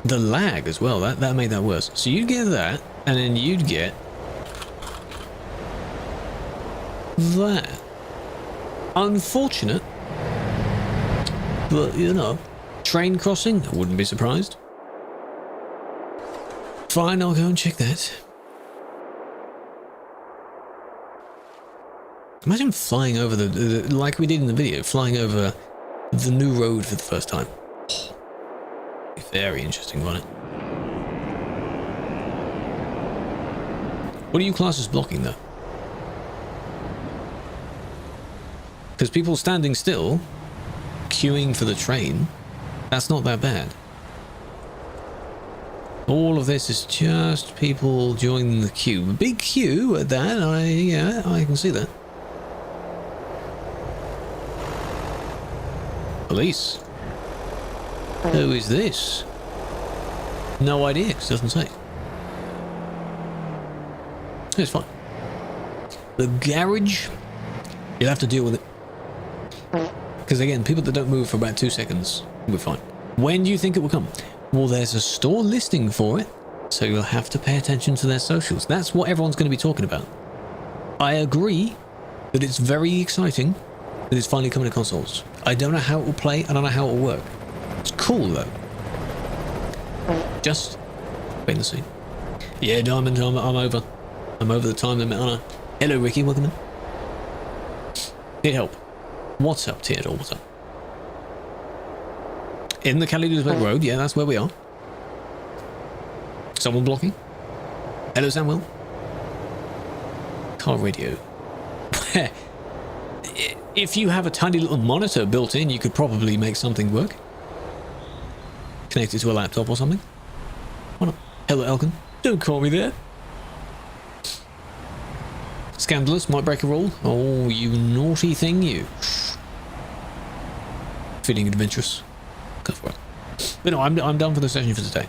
The lag as well, that made that worse. So you'd get that, and then you'd get that. Unfortunate, but you know, train crossing, I wouldn't be surprised. Fine, I'll go and check that. Imagine flying over the like we did in the video, flying over the new road for the first time. Oh, very interesting, wasn't it? What do you class as blocking, though? Because people standing still, queuing for the train, that's not that bad. All of this is just people joining the queue. A big queue at that, I can see that. Police. Who is this? No idea, because it doesn't say. It's fine. The garage, you'll have to deal with it. Because again, people that don't move for about 2 seconds will be fine. When do you think it will come? Well, there's a store listing for it, so you'll have to pay attention to their socials. That's what everyone's going to be talking about. I agree that it's very exciting that it's finally coming to consoles. I don't know how it will play, I don't know how it will work. It's cool, though. Just wait and see. Yeah, Diamond, I'm over. I'm over the time limit, aren't I? Hello, Ricky, welcome in. Need help. What's up, Theodore? What's up? In the Caledusburg Road, yeah, that's where we are. Someone blocking? Hello, Samuel. Car radio. If you have a tiny little monitor built in, you could probably make something work. Connect it to a laptop or something. Why not? Hello, Elkin. Don't call me there. Scandalous, might break a rule. Oh, you naughty thing, you. Feeling adventurous. Go for it. But no, I'm done for the session for today.